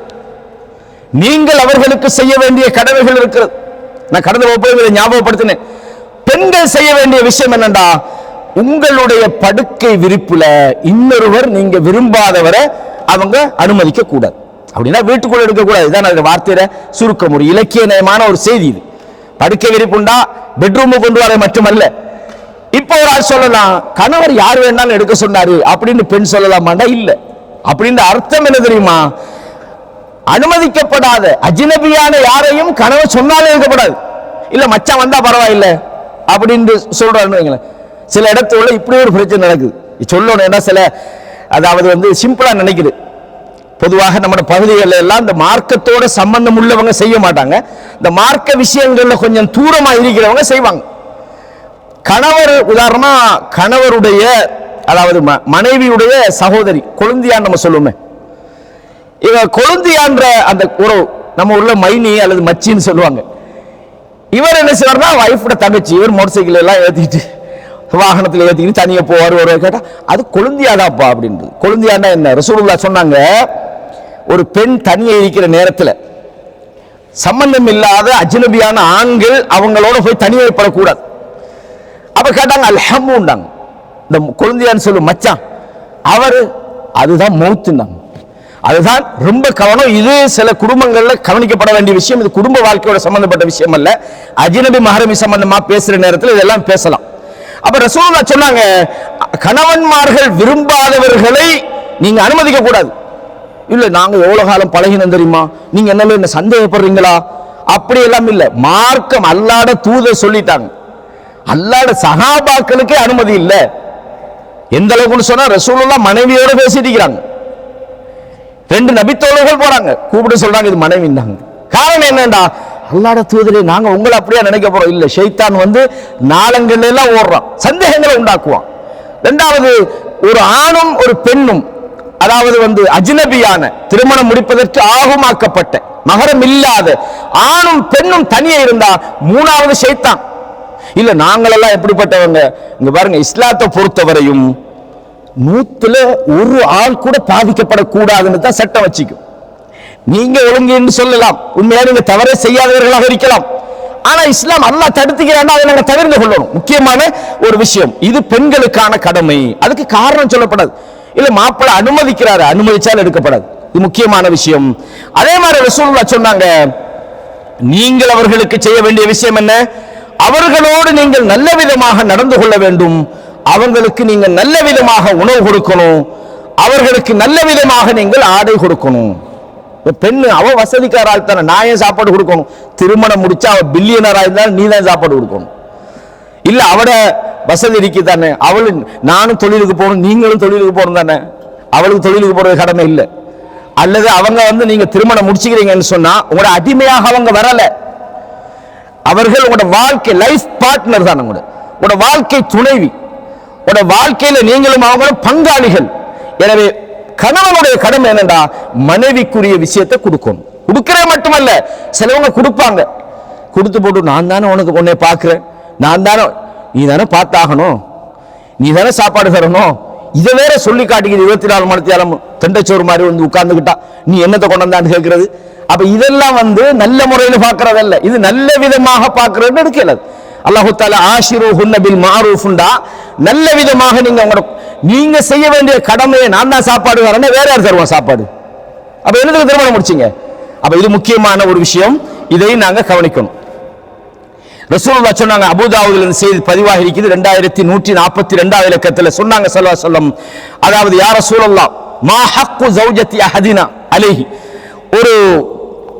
நீங்கள் அவர்களுக்கு செய்ய வேண்டிய கடமைகள் இருக்கிறது. நான் கடந்த வகுப்பில் ஞாபகப்படுத்தினேன். பெண்கள் செய்ய வேண்டிய விஷயம் என்னண்டா, உங்களுடைய படுக்கை விரிப்புல இன்னொருவர் நீங்க விரும்பாதவரை அவங்க அனுமதிக்க கூடாது. அப்படின்னா வீட்டுக்குள்ள எடுக்கக்கூடாது. இதான் வார்த்தையில சுருக்கம், ஒரு இலக்கிய நயமான ஒரு செய்தி இது. படுக்கை விரிப்புண்டா பெட்ரூம் கொண்டு வர மட்டுமல்ல. இப்ப ஒரு ஆள் சொல்லலாம், கணவர் யார் வேணாலும் எடுக்க சொன்னாரு அப்படின்னு பெண் சொல்லலாமாண்டா இல்ல. அப்படின்னு அர்த்தம் என்ன தெரியுமா, அனுமதிக்கப்படாத அஜ்னபியான யாரையும் கணவன் சொன்னாலே இருக்கப்படாது. இல்ல மச்சான் வந்தா பரவாயில்லை அப்படின்னு சொல்றாங்க. சில இடத்துல இப்படி ஒரு பிரச்சனை நடக்குது. சொல்லணும் என்ன சில அதாவது சிம்பிளா நினைக்குது. பொதுவாக நம்ம பகுதிகளில் எல்லாம் இந்த மார்க்கத்தோட சம்பந்தம் உள்ளவங்க செய்ய மாட்டாங்க. இந்த மார்க்க விஷயங்கள்ல கொஞ்சம் தூரமா இருக்கிறவங்க செய்வாங்க. கணவர் உதாரணமா கணவருடைய அதாவது மனைவியுடைய சகோதரி கொழுந்தியான் நம்ம சொல்லுவோமே, இவ கொழுந்தியான்ற அந்த உறவு நம்ம உள்ள மைனி அல்லது மச்சின்னு சொல்லுவாங்க. இவர் என்ன செய்வார்னா வைஃபோட தங்கச்சி. இவர் மோட்டர் சைக்கிள் எல்லாம் ஏற்றிக்கிட்டு வாகனத்தில் ஏற்றிக்கிட்டு தனியாக போவார். ஒரு கேட்டா அது கொழுந்தியாதாப்பா அப்படின்றது. கொழுந்தியாண்டா என்ன? ரசூலுல்லாஹ் சொன்னாங்க, ஒரு பெண் தனியே இருக்கிற நேரத்தில் சம்பந்தம் இல்லாத அஜ்னபியான ஆண்கள் அவங்களோட போய் தனிமைப்படக்கூடாது. அப்ப கேட்டாங்க அல்ஹம்முண்டாங்க. இந்த கொழுந்தியான்னு சொல்லும் மச்சான் அவர் அதுதான் மௌத்துனாங்க. அதுதான் ரொம்ப கவனம். இது சில குடும்பங்கள்ல கவனிக்கப்பட வேண்டிய விஷயம். இது குடும்ப வாழ்க்கையோட சம்பந்தப்பட்ட விஷயம் அல்ல. அஜ்னபி மஹரமி சம்பந்தமா பேசுற நேரத்தில் இதெல்லாம் பேசலாம். அப்ப ரசூலுல்லாஹ் சொன்னாங்க, கணவன்மார்கள் விரும்பாதவர்களை நீங்க அனுமதிக்க கூடாது. இல்ல நாங்க எவ்வளவு காலம் பழகினோம் தெரியுமா, நீங்க என்ன சந்தேகப்படுறீங்களா? அப்படி எல்லாம் இல்ல. மார்க்கம் அல்லாஹ்வுடைய தூதர் சொல்லிட்டாங்க. அல்லாஹ்வுடைய சஹாபாக்களுக்கே அனுமதி இல்ல. எந்த அளவுக்கு சொன்னா ரசூலுல்லாஹ் மனைவியோட பேசிட்டு இருக்கிறாங்க. 2 நபித்தோழர்கள் போறாங்க, கூப்பிட்டு சொல்றாங்க இது மனைவின்னாங்க. காரணம் என்னண்டா, அல்லாஹ்வுடைய தூதரே நாங்க உங்களை அப்படியே நினைக்க போறோம் இல்ல. ஷைத்தான் நாளங்கள்ல எல்லாம் ஓடுறான், சந்தேகங்களை உண்டாக்குவான். 2வது ஒரு ஆணும் ஒரு பெண்ணும் அதாவது அஜ்னபியான திருமணம் முடிப்பதற்கு ஆகுமாக்கப்பட்ட மகரம் இல்லாத ஆணும் பெண்ணும் தனியே இருந்தா 3வது ஷைத்தான். இல்ல நாங்களெல்லாம் எப்படிப்பட்டவங்க இங்க பாருங்க, இஸ்லாத்தை பொறுத்தவரையும் 100ல் 1 ஆள் கூட பாதிக்கப்படக்கூடாதுன்னு தான் சட்டம் வச்சுக்கும். நீங்க ஒழுங்கு என்று சொல்லலாம், உண்மையா நீங்க தவறை செய்யாதவர்களாக இருக்கலாம். ஆனா இஸ்லாம் அல்லாஹ் தடுத்துக்கிறான்னா அதை நாங்க தவிர்த்து கொள்ளணும். முக்கியமான ஒரு விஷயம் இது, பெண்களுக்கான கடமை. அதுக்கு காரணம் சொல்லப்படாது. இல்ல மாப்பிள்ளை அனுமதிக்கிறாரு, அனுமதிச்சால் எடுக்கப்படாது. இது முக்கியமான விஷயம். அதே மாதிரி ரசூலுல்லாஹ் சொன்னாங்க, நீங்கள் அவர்களுக்கு செய்ய வேண்டிய விஷயம் என்ன? அவர்களோடு நீங்கள் நல்ல விதமாக நடந்து கொள்ள வேண்டும். அவங்களுக்கு நீங்க நல்ல விதமாக உணவு கொடுக்கணும். அவர்களுக்கு நல்ல விதமாக நீங்கள் ஆடை கொடுக்கணும். பெண்ணு அவ வசதிக்கார ஆள் தானே, நான் ஏன் சாப்பாடு கொடுக்கணும்? திருமணம் முடிச்சா அவ பில்லியனரா இருந்தாலும் நீ தான் சாப்பாடு கொடுக்கணும். இல்ல அவட வசதி இருக்கு தானே, அவளு நானும் தொழிலுக்கு போகணும் நீங்களும் தொழிலுக்கு போகணும் தானே, அவளுக்கு தொழிலுக்கு போறது கடமை இல்லை. அல்லது அவங்க நீங்க திருமணம் முடிச்சுக்கிறீங்கன்னு சொன்னா உங்களோட அடிமையாக அவங்க வரல. அவர்கள் உங்களோட வாழ்க்கை லைஃப் பார்ட்னர் தான், உங்களோட வாழ்க்கை துணைவி. உங்களோட வாழ்க்கையில நீங்களும் அவங்களும் பங்காளிகள். எனவே கணவனுடைய கடமை என்னடா, மனைவிக்குரிய விஷயத்தை கொடுக்கணும். கொடுக்கறே மட்டுமல்ல, சிலவங்க கொடுப்பாங்க, கொடுத்து போட்டு நான் தானே உன்னை பார்க்கிறேன், நான் தானே, நீ தானே பார்த்தாகணும், நீ தானே சாப்பாடு தரணும், இதை வேற சொல்லி காட்டிக்கிது. 24 மணி நேரம் தெண்டைச்சோறு மாதிரி உட்கார்ந்துக்கிட்டா நீ என்னத்தை கொண்டு வந்தான்னு கேட்கறது. அப்ப இதெல்லாம் நல்ல முறையில் பார்க்கறதல்ல, இது நல்ல விதமாக பார்க்கறது எடுக்கல. அல்லாஹு தஆலா ஆஷிருஹுன்ன பில் மஅரூஃப்ண்டா, நல்ல விதமாக நீங்க செய்ய வேண்டிய கடமையை நான் தான் சாப்பாடு வரேன்னு வேற யார் தருவோம் சாப்பாடு? அப்ப என்னதுக்கு திருமணம் முடிச்சீங்க? அப்ப இது முக்கியமான ஒரு விஷயம், இதை நாங்க கவனிக்கணும். ரசூலுல்லாஹ் சொன்னாங்க, அபூதாவுதுல இந்த செய்தி பதிவாகி இருக்குது 2142வது இலக்கத்துல சொன்னாங்க ஸல்லல்லாஹு அலைஹி வஸல்லம், அதாவது யா ரசூலல்லாஹ் மா ஹக்கு ஜௌஜத்தி அஹதினா அலைஹி, ஒரு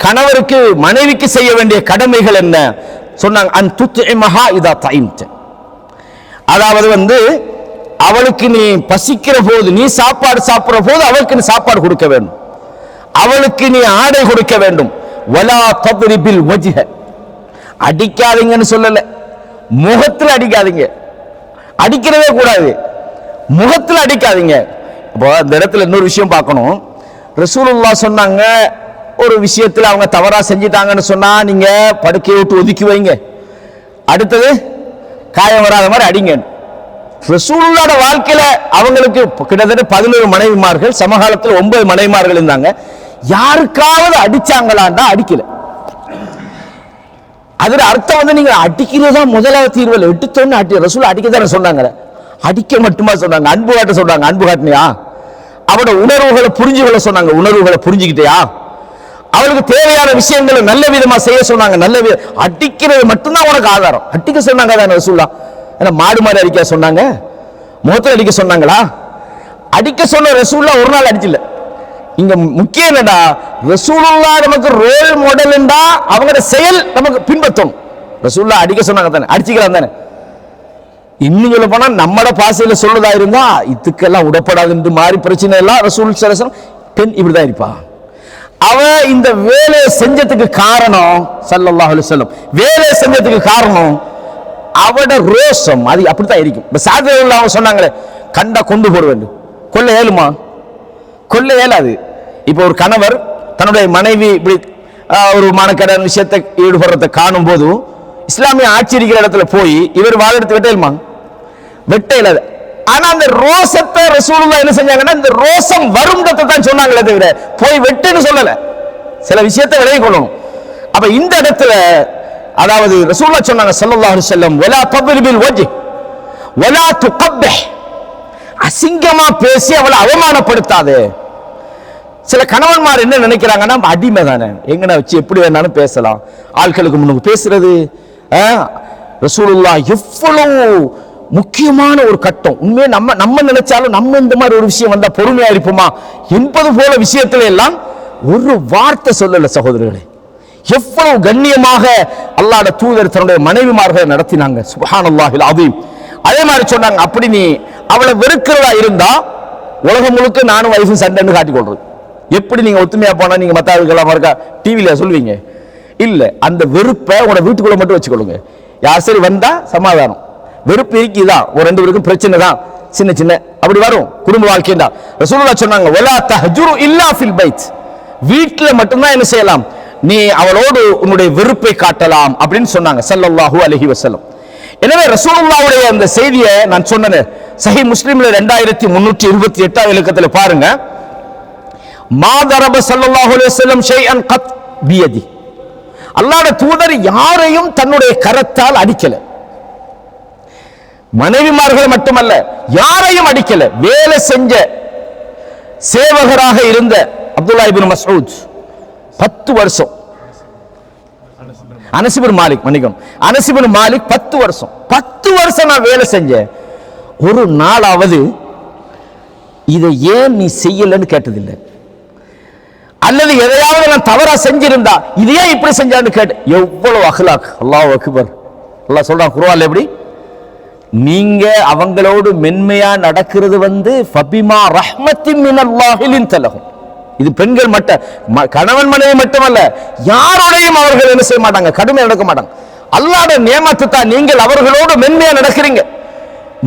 கணவருக்கு மனைவிக்கு செய்ய வேண்டிய கடமைகள் என்ன சொன்னாங்க. அன் துத்இமஹா இதா தஇம்த, அதாவது அவளுக்கு நீ பசிக்கிற போது, நீ சாப்பாடு சாப்பிடுற போது அவளுக்கு நீ சாப்பாடு கொடுக்க வேண்டும், அவளுக்கு நீ ஆடை கொடுக்க வேண்டும். வலா தத்ரிபில் வஜ்ஹ, அடிக்காதீங்கன்னு சொல்லல, முகத்தில் அடிக்காதீங்க, அடிக்கிறதே கூடாது, முகத்தில் அடிக்காதீங்க. அப்போ இந்த இடத்துல இன்னொரு விஷயம் பார்க்கணும். ரசூலுல்லாஹ் சொன்னாங்க, ஒரு விஷயத்தில் அவங்க தவறா செஞ்சிட்டாங்கன்னு சொன்னா நீங்க படுக்கையை விட்டு ஒதுக்கி வைங்க, அடுத்தது காயம் வராத மாதிரி அடிங்க. ரசூலுல்லாஹ்வோட வாழ்க்கையில அவங்களுக்கு கிட்டத்தட்ட 11 மனைவிமார்கள், சமகாலத்தில் 9 மனைவிமார்கள் இருந்தாங்க. யாருக்காவது அடிச்சாங்களாண்டா அடிக்கல. அதுல அர்த்தம் நீங்க அடிக்கிறதா முதலாவது தீர்வில் எடுத்தோன்னு அடி. ரசூல் அடிக்கத்தானே சொன்னாங்க, அடிக்க மட்டுமா சொன்னாங்க? அன்பு காட்ட சொன்னாங்க. அன்பு காட்டினியா? அவட உணர்வுகளை புரிஞ்சுக்கொள்ள சொன்னாங்க. உணர்வுகளை புரிஞ்சுக்கிட்டியா? அவளுக்கு தேவையான விஷயங்களை நல்ல விதமா செய்ய சொன்னாங்க. நல்ல அடிக்கிறது மட்டும்தான் உனக்கு ஆதாரம். அடிக்க சொன்னாங்க தானே ரசூலுல்லாஹ்? ஏன்னா மாடு மாதிரி அடிக்க சொன்னாங்க, முகத்தில் அடிக்க சொன்னாங்களா? அடிக்க சொன்ன ரசூலுல்லாஹ் ஒரு நாள் அடிச்சில்ல, இங்க முக்கியம் என்னடா, ரசூலுல்லாஹ் நமக்கு ரோல் மாடல்ண்டா அவங்களோட செயல் நமக்கு பின்பற்றும். ரசூலுல்லாஹ் அடிக்க சொன்னாங்க தானே, அடிச்சுக்கலாம் தானே. இன்னும் சொல்ல போனா நம்மட பாசையில சொல்றதா இருந்தா இதுக்கெல்லாம் உடப்படாதுன்னு மாறி பிரச்சனை எல்லாம் ரசூல் ஸல்லல்லாஹு அலைஹி வஸல்லம் பெண் இப்படிதான் இருப்பா. அவ இந்த வேலையை செஞ்சதுக்கு காரணம் ஸல்லல்லாஹு அலைஹி வஸல்லம் வேலை செஞ்சதுக்கு காரணம் அவட ரோஷம். அது அப்படித்தான் இருக்கும். இப்ப சாதனைகள் அவங்க சொன்னாங்களே, கண்டா கொண்டு போட வேண்டும், கொல்ல ஏழுமா? கொல்ல இயலாது. இப்போ ஒரு கணவர் தன்னுடைய மனைவி இப்படி ஒரு மானக்கடன் விஷயத்தை ஈடுபடுறதை காணும் போது இஸ்லாமிய ஆட்சி இருக்கிற இடத்துல போய் இவர் வாழ எடுத்து வெட்டேலுமா? வெட்ட இயலாது. ஆனா அந்த ரோசத்தை ரசூலுல்லாஹ் என்ன செஞ்சாங்கன்னா, இந்த ரோசம் வரும்ன்றதை தான் சொன்னாங்களே தவிர போய் வெட்டுன்னு சொல்லல. சில விஷயத்தை விலகி கொள்ளணும். அப்ப இந்த இடத்துல அதாவது ரசூலுல்லாஹ் சொன்னாங்க ஸல்லல்லாஹு அலைஹி வஸல்லம், வலா தத்ரிபில் வஜ் வலா துகப்பிஹ், அசிங்கமா பேசி அவளை அவமானப்படுத்தாதே. சில கணவன்மார் என்ன நினைக்கிறாங்கன்னா, அடிமை தானே, எங்கன வச்சு எப்படி வேணாலும் பேசலாம், ஆட்களுக்கு முன்னுக்கு பேசுறது. ரசூலுல்லாஹ் எவ்வளவு முக்கியமான ஒரு கட்டம். உண்மையை நம்ம நினைச்சாலும் நம்ம இந்த மாதிரி ஒரு விஷயம் வந்தா பொறுமையா இருப்போமா என்பது போல விஷயத்துல எல்லாம் ஒரு வார்த்தை சொல்லல சகோதரர்களே. எவ்வளவு கண்ணியமாக அல்லாஹ்வுடைய தூதர் தன்னுடைய மனைவிமார்களை நடத்தினாங்க. சுப்ஹானல்லாஹில் அஸீம். அதே மாதிரி சொன்னாங்க, அப்படி நீ அவளை வெறுக்கிறதா இருந்தா உலகம் முழுக்க நானும் வைஃபும் சண்டைன்னு காட்டிக்கொள்றது. எப்படி நீங்க ஒத்துமையா போனா நீங்க மத்த ஆளுக்கெல்லாம் இருக்கா டிவில சொல்லுவீங்க? இல்ல, அந்த வெறுப்பை உங்களோட வீட்டுக்குள்ள மட்டும் வச்சுக்கொள்ளுங்க. யார் சரி வந்தா சமாதானம், வெறுப்பு இருக்குதான், ஒரு ரெண்டு பேருக்கும் பிரச்சனை தான், சின்ன சின்ன அப்படி வரும் குடும்ப வாழ்க்கையா. ரசூலுல்லாஹ் சொன்னாங்க, வலா தஹஜுரு இல்லா ஃபில் பைத், வீட்டுல மட்டும்தான் என்ன செய்யலாம், நீ அவளோடு உன்னுடைய வெறுப்பை காட்டலாம் அப்படின்னு சொன்னாங்க ஸல்லல்லாஹு அலைஹி வஸல்லம். எனவே ரசூலுல்லாஹ்வுடைய அந்த செய்தியை நான் சொன்னேன், சஹீஹ் முஸ்லிம்ல 2328 இலக்கத்துல பாருங்க, மா தரப ஸல்லல்லாஹு அலைஹி வஸல்லம் ஷைஅன் கத் பியதி, அல்லாஹ்வுடைய தூதர் யாரையும் தன்னுடைய கரத்தால் அடிக்கல. மனைவிமார்கள் மட்டுமல்ல, யாரையும் அடிக்கல. வேலை செஞ்ச சேவகராக இருந்த அப்துல்லாஹ் இப்னு மஸ்ஊத் 10 வருஷம், அனஸ் இப்னு மாலிக் மன்னிக்கணும், அனஸ் இப்னு மாலிக் 10 வருஷம் 10 வருஷம் நான் வேலை செஞ்சேன், ஒரு நாளாவது இதை ஏன் நீ செய்யலன்னு கேட்டதில்லை. அல்லது எதையாவது நான் தவறா செஞ்சிருந்தா இது ஏன் இப்படி செஞ்சான்னு கேட்டு. எவ்வளவு அஹ்லாக்! அல்லாஹ் அக்பர். அல்லாஹ் சொல்றான் குர்ஆன்ல, எப்படி நீங்க அவங்களோடு மென்மையா நடக்கிறது ஃபபிமா ரஹ்மத்தின் மினல்லாஹி லின்தலஹும். இது பெண்கள் மட்டும், கணவன் மனைவி மட்டுமல்ல, யாரோடையும் அவர்கள் என்ன செய்ய மாட்டாங்க, கடுமையா நடக்க மாட்டாங்க. அல்லாஹ்வுடைய நியமத்து தான் நீங்கள் அவர்களோடு மென்மையா நடக்கிறீங்க.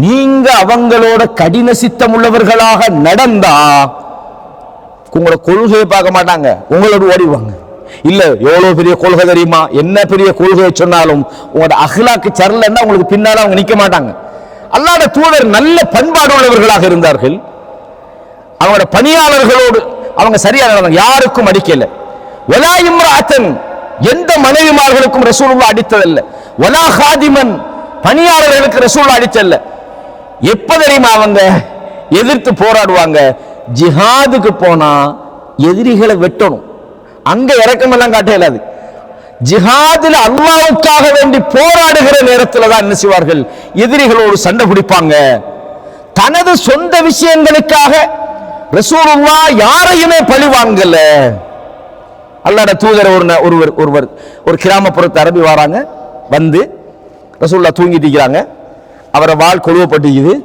நீங்க அவங்களோட கடின சித்தம் உள்ளவர்களாக நடந்தா உங்களோட கொள்கையை பார்க்க மாட்டாங்க, உங்களோட ஓடிவாங்க. இல்ல எவ்வளவு பெரிய கொள்கை தெரியுமா, என்ன பெரிய கொள்கையை சொன்னாலும் உங்களோட அஹ்லாக்கு சரியில்லைன்னா உங்களுக்கு பின்னால அவங்க நிக்க மாட்டாங்க. அல்லாஹ்வுடைய தூதர் நல்ல பண்பாடு உள்ளவர்களாக இருந்தார்கள். அவங்களோட பணியாளர்களோடு அவங்க சரியா நடந்தாங்க, யாருக்கும் அடிக்கல. வலா இம்ராஅத்தன், எந்த மனைவிமார்களுக்கும் ரசூலுல்லாஹ் அடித்ததில்லை. வலா ஹாதிமன், பணியாளர்களுக்கு ரசூலுல்லாஹ் அடித்ததில்லை. எப்ப தெரியுமா அவங்க எதிர்த்து போராடுவாங்க, ஜிஹாதுக்கு போனா எதிரிகளை வெட்டணும், அங்க இறக்கமெல்லாம் காட்ட இயலாது. ஜிஹாதில் அல்லாஹ்வுக்காக வேண்டி போராடுகிற நேரத்தில் தான் என்ன செய்வார்கள், எதிரிகளோடு சண்டை பிடிப்பாங்க. தனது சொந்த விஷயங்களுக்காக ரசூலுல்லாஹ் யாரையுமே பழி வாங்கல. அல்லாஹ்வுடைய தூதர் ஒருவர் ஒரு கிராமப்புறத்து அரபி வராங்க, வந்து ரசூலுல்லாஹ் தூங்கிட்டு இருக்கிறாங்க, அவரை வாள் கொழுவப்பட்டிருக்குது,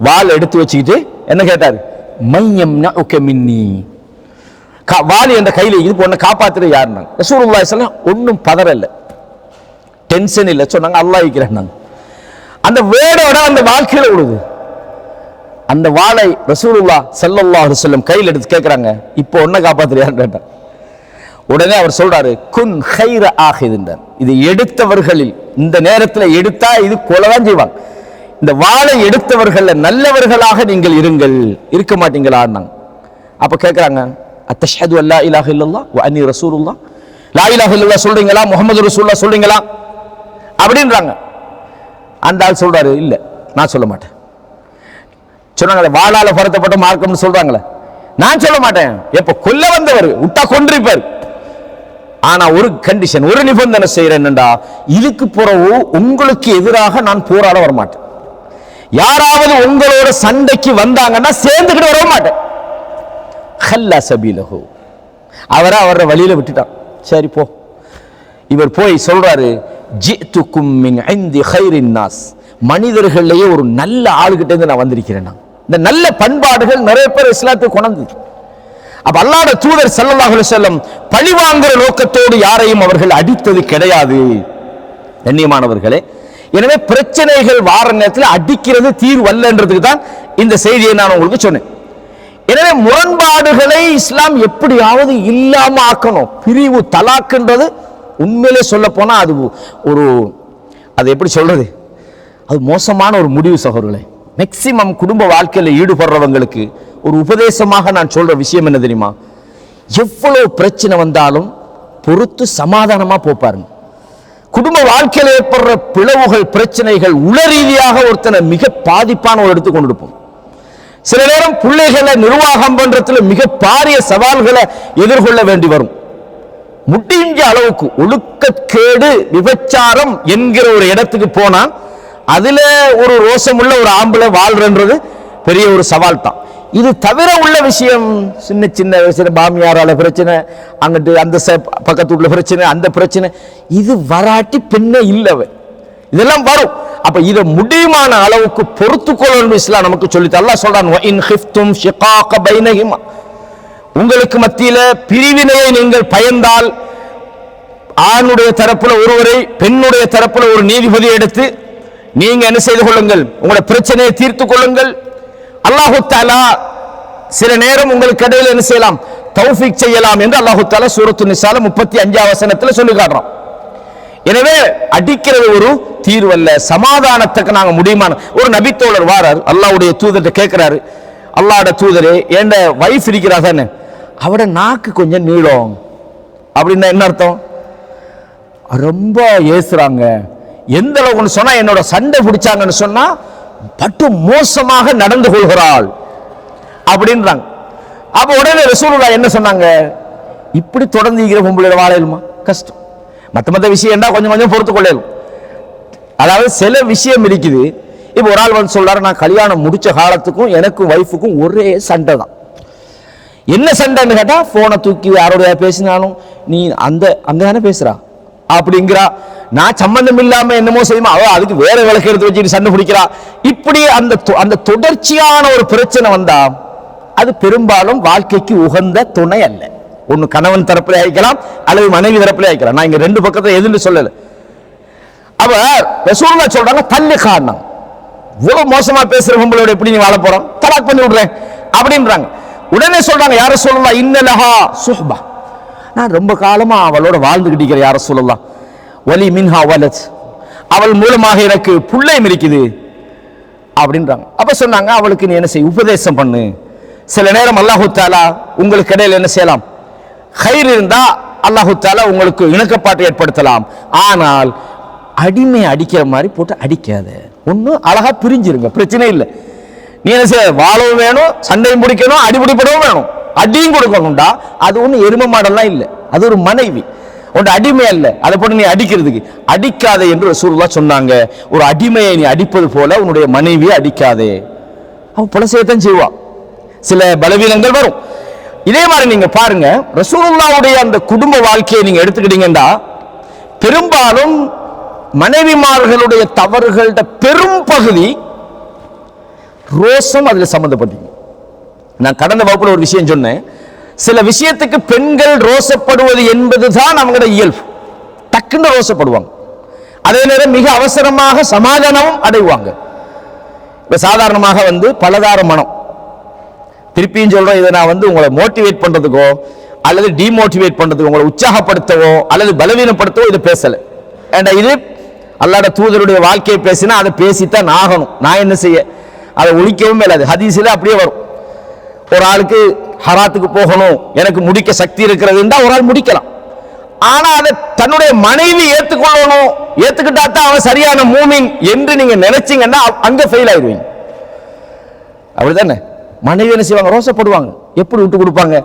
வாள் எடுத்து வச்சுக்கிட்டு என்ன கேட்டார், மையம் நஉக மின்னி, வாலி என்ற கையில இது பொண்ணை காப்பாத்துற யாருன்னா ரசூலுல்லாஹி ஸல்லல்லாஹு அலைஹி வஸல்லம் ஒன்னும் பதறல்ல, டென்ஷன் இல்லை, சொன்னாங்க அல்லாஹ் இருக்கிறான். அந்த வேடோட அந்த வாழ்க்கையில விடுது. அந்த வாளை ரசூலுல்லாஹ் ஸல்லல்லாஹு அலைஹி வஸல்லம் கையில் எடுத்து கேட்கிறாங்க, இப்போ ஒன்ன காப்பாத்துறியான்னு கேட்டார். உடனே அவர் சொல்றாரு, குன் ஹைர ஆஹிதுன்றார். இது எடுத்தவர்களில் இந்த நேரத்தில் எடுத்தா இது கொலைதான் செய்வாங்க. இந்த வாளை எடுத்தவர்கள் நல்லவர்களாக நீங்கள் இருங்கள், இருக்க மாட்டீங்களா? அப்ப கேட்கிறாங்க, அத்தஷ்ஹது அல்லா இலாஹ இல்லல்லாஹ் வ அன்னி ரசூலுல்லாஹ், லா இலாஹ இல்லல்லாஹ் சொல்றீங்களா, முஹம்மது ரசூலுல்லாஹ் சொல்றீங்களா அப்படின்றாங்க. அந்த ஆள் சொல்றாரு, இல்ல நான் சொல்ல மாட்டேன். சொன்னாங்களே வாளால பரத்தப்பட்ட மார்க்கம்னு சொல்றாங்களே, நான் சொல்ல மாட்டேன். எப்ப கொல்ல வந்தவர் விட்டா கொன்றிருப்பார். ஆனா ஒரு கண்டிஷன், ஒரு நிபந்தனை செய்யறேன்டா, இதுக்கு பிறகு உங்களுக்கு எதிராக நான் போராட வர மாட்டேன். யாராவது உங்களோட சண்டைக்கு வந்தாங்கன்னா சேர்ந்துக்கிட்டு வர மாட்டேன். ஹல்லா சபீலஹு, அவரை அவர வழியில விட்டுட்டான். சரி போ. இவர் போய் சொல்றாரு, ஜித்துக்கும் மின் இந்தி கைரின் நாஸ், மனிதர்களையே ஒரு நல்ல ஆளுகிட்ட இருந்து நான் வந்திருக்கிறேன். இந்த நல்ல பண்பாடுகள் நிறைய பேர் இஸ்லாத்துக்கு கொண்டு. அப்ப அல்லாஹ்வுடைய தூதர் ஸல்லல்லாஹு அலைஹி வஸல்லம் பழிவாங்குற நோக்கத்தோடு யாரையும் அவர்கள் அடித்தது கிடையாது. கண்ணியமானவர்களே, எனவே பிரச்சனைகள் வார நேரத்தில் அடிக்கிறது தீர்வு அல்லன்றதுக்கு தான் இந்த செய்தியை நான் உங்களுக்கு சொன்னேன். எனவே முரண்பாடுகளை இஸ்லாம் எப்படியாவது இல்லாம ஆக்கணும். பிரிவு தலாக்ன்றது உண்மையிலே சொல்ல போனா அது எப்படி சொல்றது, அது மோசமான ஒரு முடிவு சகோதரர்களே. மேக்சிமம் குடும்ப வாழ்க்கையில் ஈடுபடுறவங்களுக்கு ஒரு உபதேசமாக நான் சொல்ற விஷயம் என்ன தெரியுமா, எவ்வளவு பிரச்சனை வந்தாலும் பொறுத்து சமாதானமா போப்பாருங்க. குடும்ப வாழ்க்கையில் ஏற்படுற பிளவுகள் பிரச்சனைகள் உள ரீதியாக ஒருத்தனை மிக பாதிப்பான ஒரு இடத்துக்கு கொண்டு இருப்போம். சில நேரம் பிள்ளைகளை நிர்வாகம் பண்றதுல மிக பாரிய சவால்களை எதிர்கொள்ள வேண்டி வரும். முடிஞ்ச அளவுக்கு ஒழுக்கக்கேடு விபச்சாரம் என்கிற ஒரு இடத்துக்கு போனா அதுல ஒரு ரோசமுள்ள ஒரு ஆம்பளை வாழ்றது பெரிய ஒரு சவால் தான். இது தவிர உள்ள விஷயம் சின்ன சின்ன பிரச்சனை, பாமியாரால பிரச்சனை, அங்கிட்டு அந்த பக்கத்து உள்ள பிரச்சனை, அந்த பிரச்சனை, இது வராட்டி பெண்ணே இல்லவ, இதெல்லாம் வரும். அப்ப இதை முடியுமான அளவுக்கு பொறுத்துக்கொள்ளணும் இஸ்லாம் நமக்கு சொல்லிட்டு அல்லாஹ் சொல்றான், வ இன் கிஃப்தும் ஷிகாக பைனஹுமா, உங்களுக்கு மத்தியில பிரிவினையை நீங்கள் பயந்தால் ஆணுடைய தரப்புல ஒருவரை பெண்ணுடைய தரப்புல ஒரு நீதிபதியை எடுத்து நீங்க என்ன செய்து கொள்ளுங்கள், உங்களுடைய பிரச்சனையை தீர்த்து கொள்ளுங்கள். அல்லாஹு தஆலா சில நேரம் உங்களுக்கு இடையில என்ன செய்யலாம், தௌஃபீக் செய்யலாம் என்று அல்லாஹு தஆலா சூரத்து நிசால 35 வசனத்தில் சொல்லி காட்டுறான். எனவே அடிக்கிறது ஒரு தீர்வு அல்ல. சமாதானத்துக்கு நாங்க முடியுமான ஒரு நபித்தோழர் வாரார், அல்லாஹ்வுடைய தூதர்கிட்ட கேட்கிறாரு, அல்லாஹ்வுடைய தூதரே, என் வைஃப் இருக்கிறா தானே, அவட நாக்கு கொஞ்சம் நீளம், அப்படின்னா என்ன அர்த்தம், ரொம்ப ஏசுறாங்க, எந்த அளவுக்கு சொன்னா என்னோட சண்டை பிடிச்சாங்கன்னு சொன்னா பட்டு மோசமாக நடந்து கொள்கிறாள் அப்படின்றாங்க. அப்ப உடனே ரசூலுல்லாஹ் என்ன சொன்னாங்க, இப்படி தொடர்ந்து இருக்கிற பொம்பளை வாழலுமா, கஷ்டம். மற்ற விஷயம் கொஞ்சம் கொஞ்சம் பொறுத்து கொள்ளலும். அதாவது சில விஷயம் இருக்குது. இப்ப ஒரு ஆள் வந்து சொல்றாரு, நான் கல்யாணம் முடிச்ச காலத்துக்கும் எனக்கும் வைஃபுக்கும் ஒரே சண்டை தான். என்ன சண்டைன்னு கேட்டா, போனை தூக்கி யாரோட பேசினாலும் நீ அங்கதானே பேசுறா அப்படிங்கிறா, நான் சம்பந்தம் இல்லாம என்னமோ செய்யுமா, அவ அதுக்கு வேற விளக்கு எடுத்து வச்சு சண்டை பிடிக்கிறா. இப்படி அந்த தொடர்ச்சியான ஒரு பிரச்சனை வந்தா அது பெரும்பாலும் வாழ்க்கைக்கு உகந்த துணை அல்ல. ஒன்னு கணவன் தரப்புல ஆயிக்கலாம் அல்லது மனைவி தரப்புல ஆயிக்கலாம். நான் இங்க ரெண்டு பக்கத்தை எதுன்னு சொல்லல. அவ ரசூலுல்லாஹ் சொல்றாங்க, தள்ளி காரணம் இவ்வளவு மோசமா பேசுற பொம்பளோட எப்படி நீ வாழ போறோம், தலாக் பண்ணி விடுறேன் அப்படின்றாங்க. உடனே சொல்றாங்க, யார ரசூலுல்லாஹ் இன்னலஹா சுஹ்பா, நான் ரொம்ப காலமா அவளோட வாழ்ந்துகிட்டு இருக்கிறேன் யார ரசூலுல்லாஹ், வலி மின்ஹா வலத், அவள் மூலமாக எனக்கு புள்ளையும் இருக்குது அப்படின்றாங்க. அப்ப சொன்னாங்க, அவளுக்கு நீ என்ன செய், உபதேசம் பண்ணு. சில நேரம் அல்லாஹு தஆலா உங்களுக்கு இடையில என்ன செய்யலாம், கைர் இருந்தா அல்லாஹு தஆலா உங்களுக்கு இணக்கப்பாட்டை ஏற்படுத்தலாம். ஆனால் அடிமை அடிக்கிற மாதிரி போட்டு அடிக்காத, ஒண்ணு அழகா பிரிஞ்சிருங்க, பிரச்சனை இல்லை. நீ என்ன செய்ய, வாழவும் வேணும், சண்டையும் பிடிக்கணும், அடிபிடிப்படவும் வேணும், அடியும் கொடுக்கணும்டா. அது ஒண்ணு எரும மாடெல்லாம் இல்லை, அது ஒரு மனைவி, உன் அடிமை அல்ல. அதை போட்டு நீ அடிக்கிறதுக்கு அடிக்காத என்று ரசூலுல்லாஹ் சொன்னாங்க. ஒரு அடிமையை நீ அடிப்பது போல உன்னுடைய மனைவியை அடிக்காதே. அவன் பல செய்யத்தான் செய்வா, சில பலவீனங்கள் வரும். இதே மாதிரி நீங்க பாருங்க, ரசூலுல்லாஹ்வுடைய அந்த குடும்ப வாழ்க்கையை நீங்க எடுத்துக்கிட்டீங்கன்னா பெரும்பாலும் மனைவிமார்களுடைய தவறுகளோட பெரும் பகுதி ரோசம் அதுல சம்பந்தப்பட்டீங்க. நான் கடந்த வகுப்புல ஒரு விஷயம் சொன்னேன், சில விஷயத்துக்கு பெண்கள் ரோசப்படுவது என்பதுதான் அவங்களோட இயல்பு. டக்குன்னு ரோசப்படுவாங்க, அதே நேரம் மிக அவசரமாக சமாதானமும் அடைவாங்க. இப்ப சாதாரணமாக பலதார மனம், திருப்பியும் சொல்றேன், இதை நான் உங்களை மோட்டிவேட் பண்றதுக்கோ அல்லது டிமோட்டிவேட் பண்றதுக்கோ, உங்களை உற்சாகப்படுத்தவோ அல்லது பலவீனப்படுத்தவோ இதை பேசல. ஏண்டா இது அல்லாஹ்வுடைய தூதருடைய வாழ்க்கையை பேசினா அதை பேசித்தான் ஆகணும். நான் என்ன செய்ய, அதை ஒழிக்கவும் மேலாது. ஹதீஸ்ல அப்படியே வரும், ஒரு ஆளுக்கு ஹராத்துக்கு போகணும், எனக்கு முடிக்க சக்தி இருக்கிறதுன்னா ஒரு ஆள் முடிக்கலாம். ஆனா அதை தன்னுடைய மனைவி ஏத்துக்கொள்ளணும், ஏத்துக்கிட்டா தான் அவன் சரியான மூமின் என்று நீங்க நினைச்சீங்கன்னா அங்க ஃபெயில் ஆயிடுவீங்க. அப்படித்தானே? மனைவி என்ன செய்வாங்க, ரோசப்படுவாங்க, எப்படி விட்டு கொடுப்பாங்க?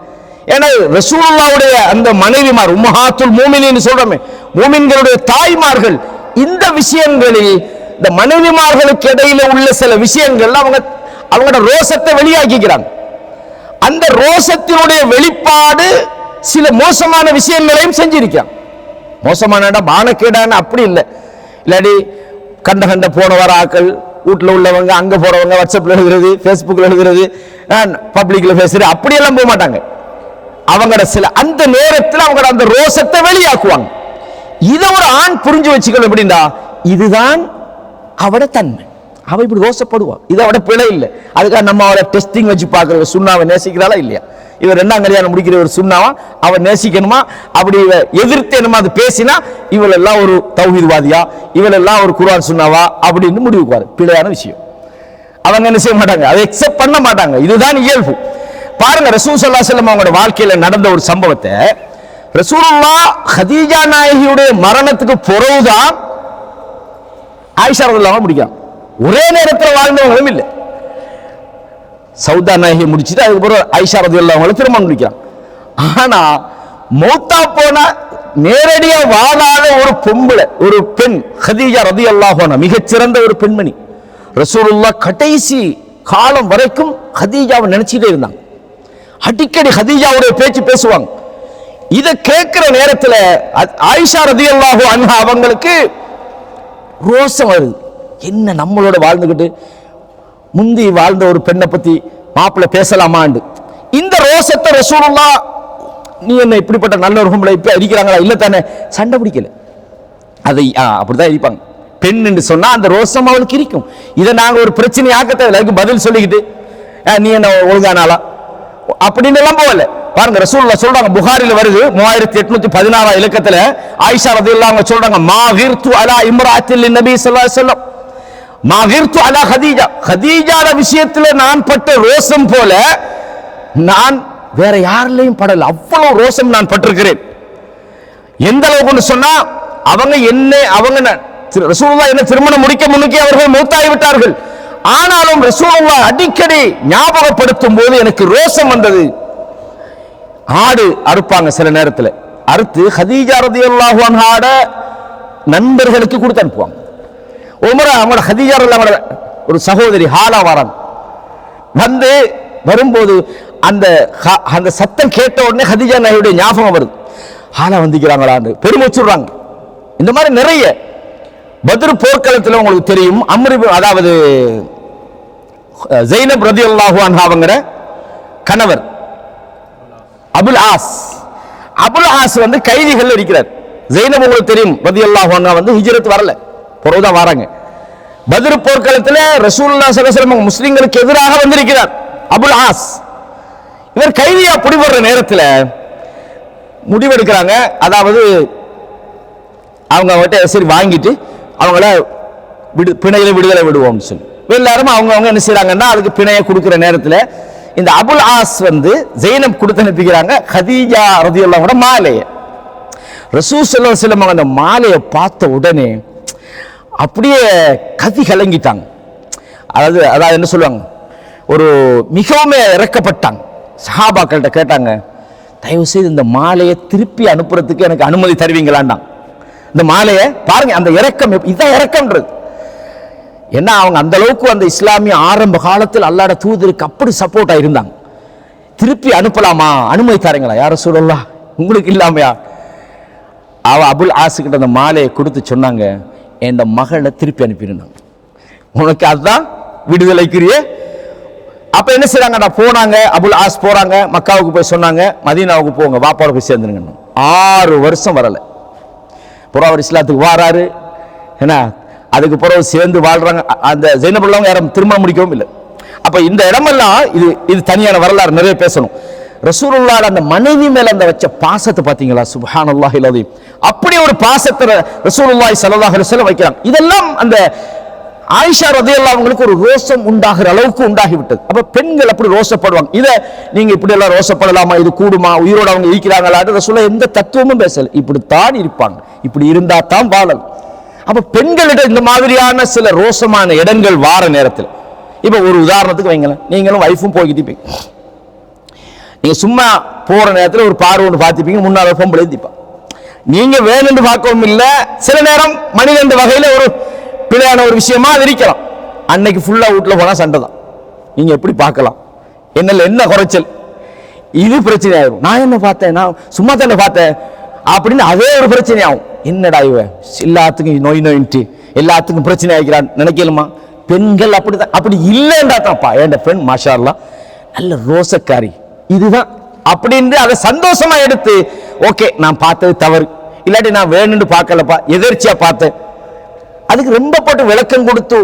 ஏன்னா ரசூலுல்லாஹ்வுடைய அந்த மனைவிமார், உம்மஹாத்துல் மூமினீன் சொல்றோமே, மூமின்களுடைய தாய்மார்கள், இந்த விஷயங்களில் இந்த மனைவிமார்களுக்கு இடையில உள்ள சில விஷயங்கள் அவங்களோட ரோசத்தை வெளியாக்கிக்கிறாங்க. அந்த ரோசத்தினுடைய வெளிப்பாடு சில மோசமான விஷயங்களையும் செஞ்சிருக்கான். மோசமான மானக்கேடான அப்படி இல்லை. இல்லாடி கண்ட கண்ட போன வர ஆக்கள் வீட்டில் உள்ளவங்க அங்கே போறவங்க வாட்ஸ்அப்பில் எழுதுறது, ஃபேஸ்புக்கில் எழுதுறது, பப்ளிக்ல பேசுறது, அப்படியெல்லாம் போக மாட்டாங்க. அவங்களோட சில அந்த நேரத்தில் அவங்களோட அந்த ரோசத்தை வெளியாக்குவாங்க. இதை ஒரு ஆண் புரிஞ்சு வச்சுக்கணும். எப்படின்னா இதுதான் அவட தன்மை. அவ இப்படி ரோசப்படுவான், இது அவட பிழை இல்லை. அதுக்காக நம்ம அவளை டெஸ்டிங் வச்சு பார்க்கற சுண்ணாவை நேசிக்கிறாளா இல்லையா, இவர் ரெண்டாம் கல்யாணம் முடிக்கிற ஒரு சுண்ணாவா அவன் நேசிக்கணுமா, அப்படி எதிர்த்து என்னமா அது பேசினா இவள் எல்லாம் ஒரு தௌஹீத்வாதியா, இவள் எல்லாம் ஒரு குர்ஆன் சுண்ணாவா அப்படின்னு முடிவுக்குவாரு. பிழையான விஷயம். அவங்க என்ன செய்ய மாட்டாங்க, அதை எக்ஸெப்ட் பண்ண மாட்டாங்க. இதுதான் இயல்பு. பாருங்க, ரசூல் ஸல்லல்லாஹு அலைஹி வஸல்லம் அவங்களோட வாழ்க்கையில நடந்த ஒரு சம்பவத்தை, ரசூலுல்லாஹ் ஹதீஜா நாயகியுடைய மரணத்துக்கு பிறகுதான் ஆயிஷா ரலியல்லாஹு முடிக்கிறான். ஒரே நேரத்தில் வாழ்ந்தவங்களும் இல்லை. சௌதா நாயகி முடிச்சுட்டு அதுக்கப்புறம் ஆயிஷா ரலியல்லாஹு அன்ஹா திருமணம் முடிக்கிறான். ஆனா மௌத்தா போன நேரடியா வாழாத ஒரு பொம்பளை, ஒரு பெண் ஹதீஜா ரலியல்லாஹு அன்ஹா, மிகச்சிறந்த ஒரு பெண்மணி. ரசூலுல்லாஹ் கடைசி காலம் வரைக்கும் ஹதீஜாவை நினைச்சிட்டே இருந்தாங்க. அடிக்கடி ஹதீஜாவுடைய பேச்சு பேசுவாங்க. இதை கேட்கிற நேரத்தில் ஆயிஷா ரலியல்லாஹு அன்ஹா அவங்களுக்கு ரோசம் வருது. என்ன நம்மளோட வாழ்ந்துகிட்டு முந்தி வாழ்ந்த ஒரு பெண்ணை பத்தி மாப்பிள்ளை பேசலாமாண்டு. இந்த ரோசத்தை ரசூலுல்லாஹ், நீ என்ன இப்படிப்பட்ட நல்ல ஒரு பொம்பளை இப்ப அடிக்கிறாங்களா, இல்ல தானே, சண்டை பிடிக்கல. அதை அப்படிதான் இருப்பாங்க. பெண் என்று சொன்னா அந்த ரோசம் அவளுக்கு இருக்கும். இதை நாங்க ஒரு பிரச்சனை ஆக்கத்தை அதுக்கு பதில் சொல்லிக்கிட்டு நீ என்ன ஒழுங்கானாலா அப்படின்னு எல்லாம் போகல. பாருங்க, ரசூலுல்லாஹ் சொல்றாங்க, புகாரில வருது 3816 இலக்கத்துல ஆயிஷா ரலியல்லாஹு அன்ஹா சொல்றாங்க, மா கிர்து அலா இம்ராத்தில் நபி ஸல்லல்லாஹு அலைஹி வஸல்லம் மா கிர்து அலா ஹதீஜா, ஹதீஜாட விஷயத்துல நான் பட்ட ரோசம் போல நான் வேற யாரிலையும் படல. அவ்வளவு ரோசம் நான் பட்டிருக்கிறேன். எந்த அளவுக்கு சொன்னா அவங்க ரசூலுல்லாஹ் என்ன திருமணம் முடிக்க முன்னுக்கு அவர்கள் மௌத்தாகி விட்டார்கள். ஆனாலும் ரசூலுல்லாஹ் அடிக்கடி ஞாபகப்படுத்தும் போது எனக்கு ரோசம் வந்தது. ஆடு அறுப்பாங்க சில நேரத்தில், அறுத்து ஹதீஜா ரலியல்லாஹு அன்ஹாட நண்பர்களுக்கு கொடுத்து அனுப்புவாங்க. உமர் அவங்களோட ஹதீஜா ரலியல்லாஹு ஒரு சகோதரி ஹாலா வராங்க. வரும்போது அந்த சத்தம் கேட்ட உடனே ஹதீஜா நாயுடைய ஞாபகம் வருது. ஹாலா வந்திக்கிறாங்களான்னு பெருமைச்சுடுறாங்க. இந்த மாதிரி நிறைய பத்ர் போர்க்களத்தில் உங்களுக்கு தெரியும், அதாவது ஸைனப் ரலியல்லாஹு அன்ஹா அவங்கற கணவர் அபுல் ஆஸ் வந்து கைதிகள் இருக்கிறார். ஸைனப் உங்களுக்கு தெரியும் ரலியல்லாஹு அன்ஹா வந்து ஹிஜ்ரத் வரல, பிறகுதான் வராங்க. பத்ர் போர்க்களத்தில் ரசூலுல்லாஹ் ஸல்லல்லாஹு அலைஹி வஸல்லம் முஸ்லிம்களுக்கு எதிராக வந்திருக்கிறார் அபுல் ஆஸ். இவர் கைதியா பிடிபடுற நேரத்தில் முடிவெடுக்கிறாங்க, அதாவது அவங்க சரி வாங்கிட்டு அவங்கள பிணையில விடுதலை விடுவோம்னு சொல்லி எல்லாரும் அவங்க என்ன செய்யறாங்கன்னா அதுக்கு பிணையை கொடுக்கிற நேரத்தில் இந்த அபுல் ஆஸ் வந்து ஸைனப் கொடுத்து அனுப்பிக்கிறாங்க ஹதீஜா ரலியல்லாஹு அன்ஹா மாலையை. ரசூல் ஸல்லல்லாஹு அலைஹி வஸல்லம் அந்த மாலையை பார்த்த உடனே அப்படியே கதி கலங்கிட்டாங்க. அதாவது என்ன சொல்லுவாங்க, ஒரு மிகவும் இறக்கப்பட்டாங்க. சஹாபாக்கள்கிட்ட கேட்டாங்க, தயவு செய்து இந்த மாலையை திருப்பி அனுப்புறதுக்கு எனக்கு அனுமதி தருவீங்களான்னா. இந்த மாலையை பாருங்க, அந்த இறக்கம், இதான் இறக்கம்ன்றது. ஏன்னா அவங்க அந்த அளவுக்கு அந்த இஸ்லாமிய ஆரம்ப காலத்தில் அல்லாஹ்வுடைய தூதருக்கு அப்படி சப்போர்ட்டா இருந்தாங்க. திருப்பி அனுப்பலாமா, அனுமதி தரீங்களா, யார சொல்லலாம் உங்களுக்கு இல்லாமையா. அவ அபுல் ஆஸுக்கிட்ட அந்த மாலையை கொடுத்து சொன்னாங்க, என் மகளை திருப்பி அனுப்பிடுனாங்க, உனக்கு அதுதான் விடுதலைக்குரிய. அப்ப என்ன செய்றாங்க, போனாங்க, அபுல் ஆஸ் போறாங்க, மக்காவுக்கு போய் சொன்னாங்க, மதீனாவுக்கு போங்க, வாப்பாவோட போய் சேர்ந்துருங்க. 6 வருஷம் வரல. புறம் அவர் இஸ்லாத்துக்கு வாராரு. என்ன அதுக்கு பிறகு சேர்ந்து வாழ்றாங்க. அந்த ஸைனப் உள்ளவங்க யாரும் திருமணம் முடிக்கவும் இல்லை. அப்ப இந்த இடமெல்லாம் இது தனியான வரலாறு, நிறைய பேசணும். ரசூலுல்லாஹ் அந்த மனைவி மேல அந்த வச்ச பாசத்தை பாத்தீங்களா, சுப்ஹானல்லாஹில் அஸீம். அப்படி ஒரு பாசத்தை ரசூலுல்லாஹி ஸல்லல்லாஹு அலைஹி வஸல்லம் வைக்கிறாங்க. இதெல்லாம் அந்த ஆயிஷா ரலியல்லாஹு அவங்களுக்கு ஒரு ரோசம் உண்டாகிற அளவுக்கு உண்டாகிவிட்டது. அப்ப பெண்கள் அப்படி ரோசப்படுவாங்க. இதை நீங்க இப்படி எல்லாம் ரோசப்படலாமா, இது கூடுமா, உயிரோடு அவங்க இருக்கிறாங்களான்னு ரசூலுல்லாஹ் எந்த தத்துவமும் பேசல. இப்படித்தான் இருப்பாங்க, இப்படி இருந்தா தான் வாழல். அப்ப பெண்களிடம் இந்த மாதிரியான சில ரோசமான இடங்கள் வார நேரத்தில், இப்ப ஒரு உதாரணத்துக்கு வைங்களேன், நீங்களும் வைஃபும் போய்கிட்டு நீங்க சும்மா போற நேரத்தில் ஒரு பார்வை ஒன்று பார்த்துப்பீங்க, முன்னாள் பொம்பளை எழுதிப்பா. நீங்க வேணும்னு பார்க்கவும் இல்லை, சில நேரம் மனிதன் வகையில ஒரு பிழையான ஒரு விஷயமா அது இருக்கலாம். அன்னைக்கு ஃபுல்லா வீட்டுல போனா சண்டை தான். நீங்க எப்படி பார்க்கலாம், என்ன குறைச்சல், இது பிரச்சனை ஆயிரும். நான் என்ன பார்த்தேன், நான் சும்மா தானே பார்த்தேன் அப்படின்னு அதே ஒரு பிரச்சனை ஆகும். என்னடா இவ எல்லாத்துக்கும் நோயின்ட்டு எல்லாத்துக்கும் பிரச்சனை ஆகிக்கிறான் நினைக்கலுமா? பெண்கள் அப்படிதான். அப்படி இல்லைன்றா தான்ப்பா என் பெண் மாஷா அல்லாஹ் நல்ல ரோசக்காரி இதுதான் அப்படின்னு அதை சந்தோஷமா எடுத்து ஓகே நான் பார்த்தது தவறு, இல்லாட்டி நான் வேணும்னு பார்க்கலப்பா எதிர்ச்சியா பார்த்தேன், அதுக்கு ரொம்ப போட்டு விளக்கம் கொடுத்து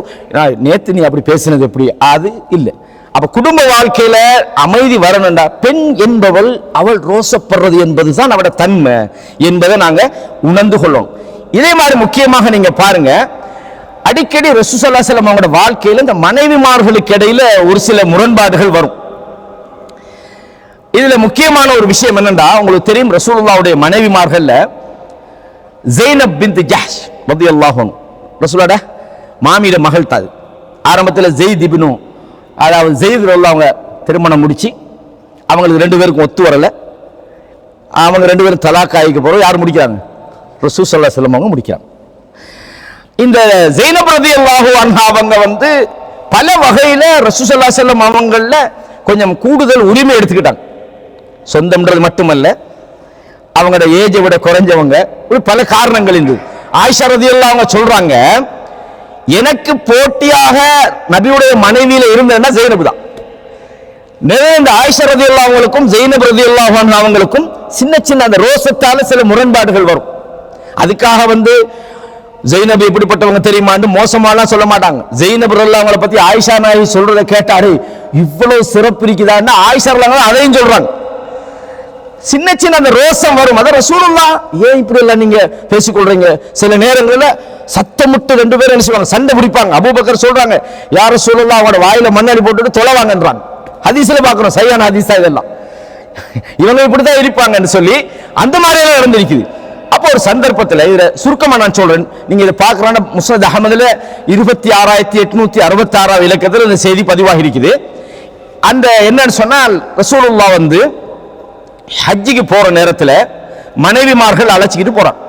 நேத்து நீ அப்படி பேசினது எப்படி, அது இல்லை. அப்ப குடும்ப வாழ்க்கையில அமைதி வரணும்டா பெண் என்பவள் அவள் ரோசப்படுறது என்பதுதான் அவட தன்மை என்பதை நாங்க உணர்ந்து கொள்ளணும். இதே மாதிரி முக்கியமாக நீங்க பாருங்க, அடிக்கடி ரசூலுல்லாஹி ஸல்லல்லாஹு அலைஹி வஸல்லம் அவங்களோட வாழ்க்கையில இந்த மனைவிமார்களுக்கு இடையில ஒரு சில முரண்பாடுகள் வரும். இதுல முக்கியமான ஒரு விஷயம் என்னன்னா, உங்களுக்கு தெரியும் ரசூலுல்லாஹ்வுடைய மனைவிமார்கள்ல ஸைனப் பின்த் ஜஹ்ஷ் ரலியல்லாஹு அன்ஹா ரசூலுல்லாஹ்ட மாமியோட மகள் தான். ஆரம்பத்தில் ஸைத் இப்னு அதாவது ஸைத் அவங்க திருமணம் முடிச்சு அவங்களுக்கு 2 பேருக்கும் ஒத்து வரல, அவங்க 2 பேரும் தலாக் ஆகிக்க போறோம். யார் முடிக்கிறாங்க? ரசூல் ஸல்லல்லாஹு அலைஹி வஸல்லம் அவங்க முடிக்கிறாங்க. இந்த ஸைனப் ரலியல்லாஹு அன்ஹா அவங்க வந்து பல வகையில ரசூல் ஸல்லல்லாஹு அலைஹி வஸல்லம் அவங்கள கொஞ்சம் கூடுதல் உரிமை எடுத்துக்கிட்டாங்க. சொந்தம்ன்றது மட்டுமல்ல, அவங்களோட ஏஜை விட குறைஞ்சவங்க, பல காரணங்கள் இருந்தது. ஆயிஷா ரலியல்லாஹு அவங்க சொல்றாங்க, எனக்கு போட்டியாக நபியுடைய மனைவியில இருந்ததுன்னா ஸைனப் தான். நிறைய இந்த ஆயிஷா ரலியல்லாஹு அவங்களுக்கும் ஸைனப் ரலியல்லாஹு அன்ஹா அவங்களுக்கும் சின்ன சின்ன அந்த ரோசத்தால சில முரண்பாடுகள் வரும். அதுக்காக வந்து ஸைனப் எப்படிப்பட்டவங்க தெரியுமான்னு மோசமாலாம் சொல்ல மாட்டாங்க. ஸைனப் ரலியல்லாஹு அவங்கள பத்தி ஆயிஷா நாயகி சொல்றதை கேட்டாரு இவ்வளவு சிறப்பு இருக்குதான்னு ஆயிஷா ரலியல்லாஹு அதையும் சொல்றாங்க. சின்ன சின்ன அந்த ரோசம் வரும். அத ரசூலுல்லாஹ் ஏன் இப்படி எல்லாம் நீங்க பேசிக்கொள்றீங்க? சில நேரங்களில் சத்தமிட்டு 2 பேரும் என்ன செய்வாங்க, சண்டை பிடிப்பாங்க. அபூபக்கர் சொல்றாங்க, யா ரசூலுல்லாஹ் அவங்களோட வாயில மண்ணடி போட்டுட்டு தொலைவாங்கன்றாங்க. ஹதீஸ்ல பார்க்கிறோம், சரியான ஹதீஸா இதெல்லாம். இவங்க இப்படிதான் இருப்பாங்கன்னு சொல்லி அந்த மாதிரி எல்லாம் நடந்திருக்குது. அப்போ ஒரு சந்தர்ப்பத்தில் இதுல சுருக்கமா நான் சொல்றேன், நீங்க இதை பார்க்கறான முஸ்னத் அஹ்மதுல 26866 இலக்கத்தில் இந்த செய்தி பதிவாகி இருக்குது. அந்த என்னன்னு சொன்னால் ரசூலுல்லாஹ் வந்து ஹஜ்ஜிக்கு போற நேரத்தில் மனைவிமார்கள் அழைச்சிக்கிட்டு போறாங்க.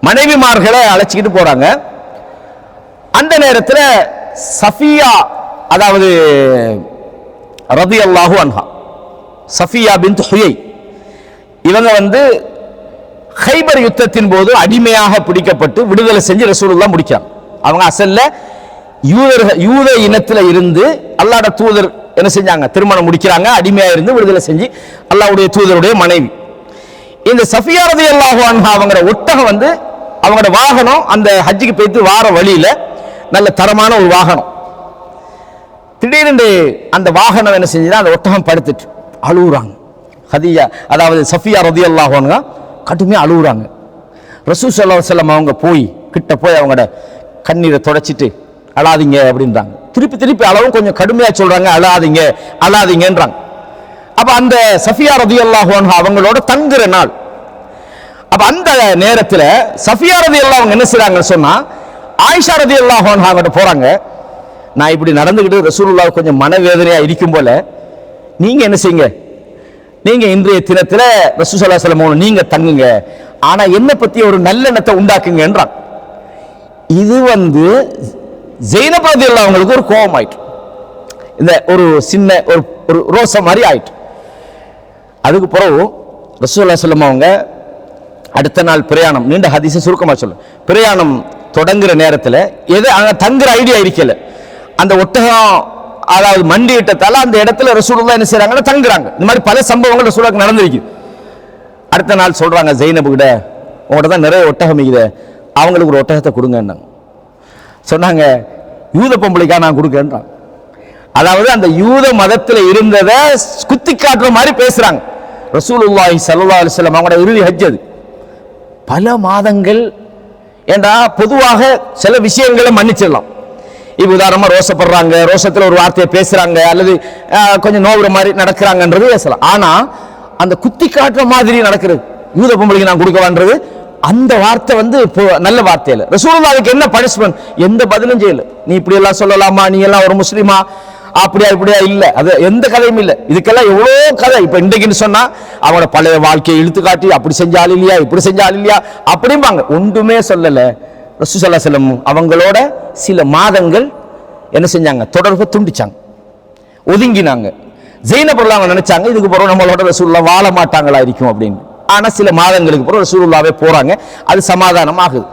மனைவிமார்களை அழைச்சிக்கிட்டு போறாங்க. அந்த நேரத்தில் சஃபியா அதாவது ரலியல்லாஹு அன்ஹா சஃபியா பின்த் ஹுயை இவங்க வந்து கைபர் யுத்தத்தின் போது அடிமையாக பிடிக்கப்பட்டு விடுதலை செஞ்சு ரசூலுல்லாஹ் முடிச்சாங்க. அவங்க அசல்ல யூத இனத்துல இருந்து அல்லாஹ்வுடைய தூதர் என்ன செஞ்சாங்க, திருமணம் முடிக்கிறாங்க. அடிமையா இருந்து விடுதலை செஞ்சு அல்லாஹ்வுடைய தூதருடைய மனைவி. இந்த சஃபியா ரலியல்லாஹு அன்ஹா அவங்களோட ஒட்டகம் வந்து அவங்களோட வாகனம் அந்த ஹஜ்ஜுக்கு போயிட்டு வார வழியில நல்ல தரமான ஒரு வாகனம். திடீரென்று அந்த வாகனம் என்ன செஞ்சுன்னா அந்த ஒட்டகம் படுத்துட்டு அழுகுறாங்க. ஹதீஜா அதாவது சஃபியா ரலியல்லாஹு அன்ஹா கடுமையா அழுகுறாங்க. ரசூல் ஸல்லல்லாஹு அலைஹி வஸல்லம் அவங்க போய் கிட்ட போய் அவங்களோட கண்ணீரை தொடச்சிட்டு அழாதீங்க அப்படின்றாங்க. திருப்பி திருப்பி அளவும் கொஞ்சம் கடுமையா சொல்றாங்க, அழாதீங்க அழாதீங்கன்றாங்க. அப்ப அந்த சஃபியா ரலியல்லாஹு அன்ஹா அவங்களோட தங்குற நாள். அப்ப அந்த நேரத்தில் சஃபியா ரலியல்லாஹு அவங்க என்ன செய்றாங்கன்னு சொன்னா ஆயிஷா ரலியல்லாஹு அன்ஹா கிட்ட போறாங்க. நான் இப்படி நடந்துக்கிட்டு ரசூலுல்லாஹ் கொஞ்சம் மனவேதனையா இருக்கும் போல நீங்க என்ன செய்யுங்க, நீங்க இன்றைய தினத்துல ரசூல் ஸல்லல்லாஹு அலைஹி வஸல்லம் நீங்க தங்குங்க, ஆனா என்ன பத்தி ஒரு நல்லெண்ணத்தை உண்டாக்குங்கன்றாங்க. இது வந்து ஸைனப் ரலியல்லாஹு அவங்களுக்கு ஒரு கோபம் ஆயிட்டு, இந்த ஒரு சின்ன ஒரு ரோசம் மாதிரி ஆயிட்டு. அதுக்கு பிறகு ரசூலுல்லாஹி ஸல்லல்லாஹு அலைஹி வஸல்லம் அவங்க அடுத்த நாள் பிரயாணம், நீண்ட ஹதீஸை சுருக்கமா சொல்ல, பிரயாணம் தொடங்குற நேரத்தில் எது அங்க தங்குற ஐடியா இருக்கல. அந்த ஒட்டகம் அதாவது மண்டியிட்டதால அந்த இடத்துல ரசூலுல்லாஹ் என்ன செய்றாங்கன்னா தங்குறாங்க. இந்த மாதிரி பல சம்பவங்கள் ரசூலுல்லாஹ்க்கு நடந்திருக்கு. அடுத்த நாள் சொல்றாங்க ஸைனப் கிட்ட, உங்கள்கிட்ட தான் நிறைய ஒட்டகம் இருக்குது, அவங்களுக்கு ஒரு ஒட்டகத்தை கொடுங்கன்னாங்க. சொன்னாங்க யூத பொம்பளைக்கா நான் கொடுக்கன்றாங்க. அதாவது அந்த யூத மதத்தில் இருந்ததை குத்தி காட்டுற மாதிரி பேசுறாங்க. ரசூலுல்லாஹி ஸல்லல்லாஹு அலைஹி வஸல்லம் அவங்களோட இறுதி ஹஜ் அது. பல மாதங்கள் ஏண்டா பொதுவாக சில விஷயங்களை மன்னிச்சிடலாம். இப்போ உதாரணமாக ரோசப்படுறாங்க, ரோசத்தில் ஒரு வார்த்தையை பேசுறாங்க, அல்லது கொஞ்சம் நோவுற மாதிரி நடக்கிறாங்கன்றது பேசலாம். ஆனால் அந்த குத்தி காட்டுற மாதிரி நடக்கிறது, யூத பொம்பளைக்கு நான் கொடுக்கவான்றது, அந்த வார்த்தை வந்து நல்ல வார்த்தை இல்லை. ரசூலுல்லாஹ்வுக்கு என்ன பனிஷ்மெண்ட், எந்த பதிலும் செய்யல. நீ இப்படி எல்லாம் சொல்லலாமா, நீ எல்லாம் ஒரு முஸ்லிமா, அப்படியா இப்படியா இல்ல, அது எந்த கதையும் இல்லை. இதுக்கெல்லாம் எவ்வளோ கதை. இப்ப இன்றைக்குன்னு சொன்னா அவங்களோட பழைய வாழ்க்கையை இழுத்து காட்டி அப்படி செஞ்சாலும் இல்லையா இப்படி செஞ்சாலும் இல்லையா அப்படிம்பாங்க. ஒன்றுமே சொல்லல. ரசூல் ஸல்லல்லாஹு அலைஹி வஸல்லம் அவங்களோட சில மாதங்கள் என்ன செஞ்சாங்க, தொடர்பை துண்டிச்சாங்க, ஒதுங்கினாங்க. ஜெயினப் அவங்க நினைச்சாங்க இதுக்கு பிறகு நம்மளோட ரசூலுல்லாஹ் வாழ மாட்டாங்களா இருக்கும் அப்படின்னு. ஆனா சில மாதங்களுக்கு பிறகு ரசூலுல்லாஹ்வே போறாங்க, அது சமாதானம் ஆகுது.